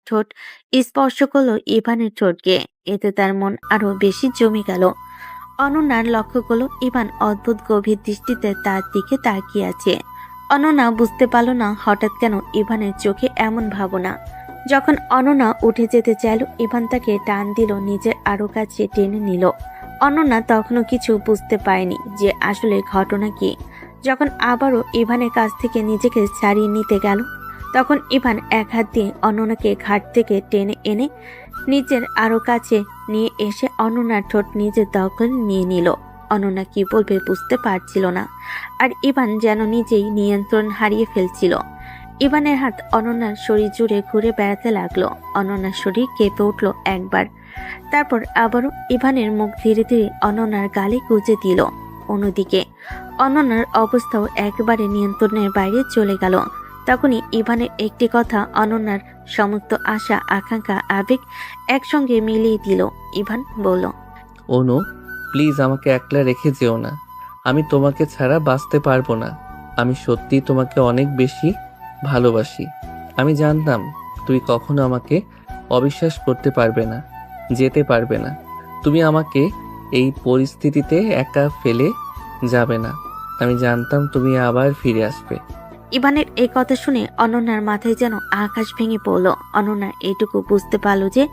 ঠোঁট স্পর্শ করলো ইভানের ঠোঁটকে, এতে তার মন আরো বেশি জমে গেল। অনন্যার লক্ষ্য করলো ইভান অদ্ভুত গভীর দৃষ্টিতে তার দিকে তাকিয়ে আছে। অনন্যা বুঝতে পারল না হঠাৎ কেন ইভানের চোখে এমন ভাবনা। যখন অনন্যা উঠে যেতে চাইল, ইভান তাকে টান দিল, নিজের আরো কাছে টেনে নিল। অনন্যা তখনও কিছু বুঝতে পারেনি যে আসলে ঘটনা কি। যখন আবারও ইভানের কাছ থেকে নিজেকে ছাড়িয়ে নিতে গেল, তখন ইভান এক হাত দিয়ে অনন্যাকে ঘাট থেকে টেনে এনে নিজের আরো কাছে নিয়ে এসে অনন্যার ঠোঁট নিজের দখল নিয়ে নিল। অনন্যা কি বলবে বুঝতে পারছিল না, আর ইভান যেন নিজেই নিয়ন্ত্রণ হারিয়ে ফেলছিল। ইভানের হাত অনন্যার শরীর জুড়ে ঘুরে বেড়াতে লাগলো। অনন্যার শরীর কেঁপে উঠল একবার, তারপর আবারও ইভানের মুখ ধীরে ধীরে অনন্যার গালে গুজে দিল। অন্যদিকে অনন্যার অবস্থাও একেবারে নিয়ন্ত্রণের বাইরে চলে গেল। তখনই ইভানের একটি কথা অনন্যার সমস্ত আশা আকাঙ্ক্ষা আবেগ একসঙ্গে মিলিয়ে দিল। ইভান বলল, অনু, প্লিজ আমাকে একলা রেখে যেও না। আমি তোমাকে ছাড়া বাঁচতে পারবো না। আমি সত্যি তোমাকে অনেক বেশি ভালোবাসি। আমি জানতাম তুই কখনো আমাকে অবিশ্বাস করতে পারবে না, যেতে পারবে না। তুমি আমাকে এই পরিস্থিতিতে একা ফেলে যাবে না। আমি জানতাম তুমি আবার ফিরে আসবে। ইভানের এই কথা শুনে অনন্যার মাথায় যেন আকাশ ভেঙে পড়ল। অনন্যা এটুকু বুঝতে পারল যে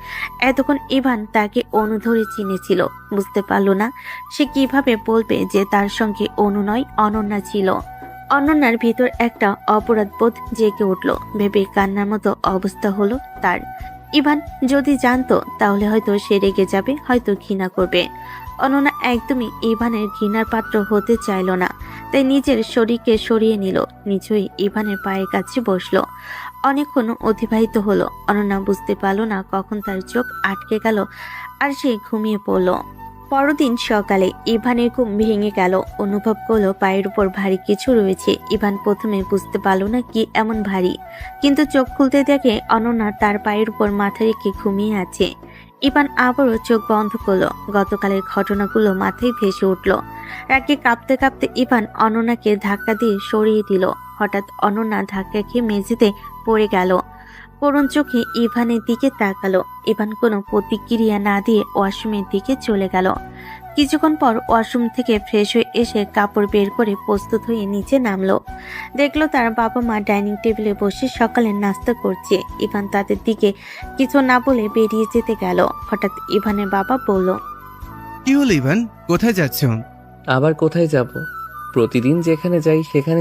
এতক্ষণ ইভান তাকে অনু ধরে চিনেছিল। বুঝতে পারল না সে কিভাবে বলবে যে তার সঙ্গে অনু নয়, অনন্যা ছিল। অনন্যার ভিতর একটা অপরাধবোধ জেগে উঠল। ভেবে কান্নার মতো অবস্থা হলো তার। ইভান যদি জানতো তাহলে হয়তো সে রেগে যাবে, হয়তো ঘৃণা করবে। অনন্যা একদমই ইভানের ঘৃণার পাত্র হতে চাইল না, তাই নিজের শরীরকে সরিয়ে নিল। নিজেই ইভানের পায়ের কাছে বসলো। অনেকক্ষণ অতিবাহিত হলো। অনন্যা বুঝতে পারল না কখন তার চোখ আটকে গেল আর সে ঘুমিয়ে পড়ল। পরদিন সকালে ইভানের ঘুম ভেঙে গেল। অনুভব করলো পায়ের উপর ভারী কিছু রয়েছে। ইভান প্রথমে বুঝতে পারল না কি এমন ভারী, কিন্তু চোখ খুলতে দেখে অনন্যা তার পায়ের উপর মাথা রেখে ঘুমিয়ে আছে। ইভান আবারও চোখ বন্ধ করলো। গতকালের ঘটনাগুলো মাথায় ভেসে উঠল। রাগে কাঁপতে কাঁপতে ইভান অনন্যাকে ধাক্কা দিয়ে সরিয়ে দিল। হঠাৎ অনন্যা ধাক্কা খেয়ে মেঝেতে পড়ে গেল। করুণ চোখে ইভানের দিকে তাকালো। ইভান কোনো প্রতিক্রিয়া না দিয়ে ওয়াশরুমের দিকে চলে গেল। কিছুক্ষণ পর ওয়াশরুম থেকে ফ্রেশ হয়ে এসে কাপড় বের করে প্রস্তুত হয়ে নিচে নামলো। দেখলো তার বাবা মা ডাইনিং টেবিলে বসে সকালের নাস্তা করছে। ইভান তাদের দিকে কিছু না বলে বেরিয়ে যেতে গেল। হঠাৎ ইভানের বাবা বলল, কি হলো ইভান, কোথায় যাচ্ছ? আবার কোথায় যাব? প্রতিদিন যেখানে যাই সেখানে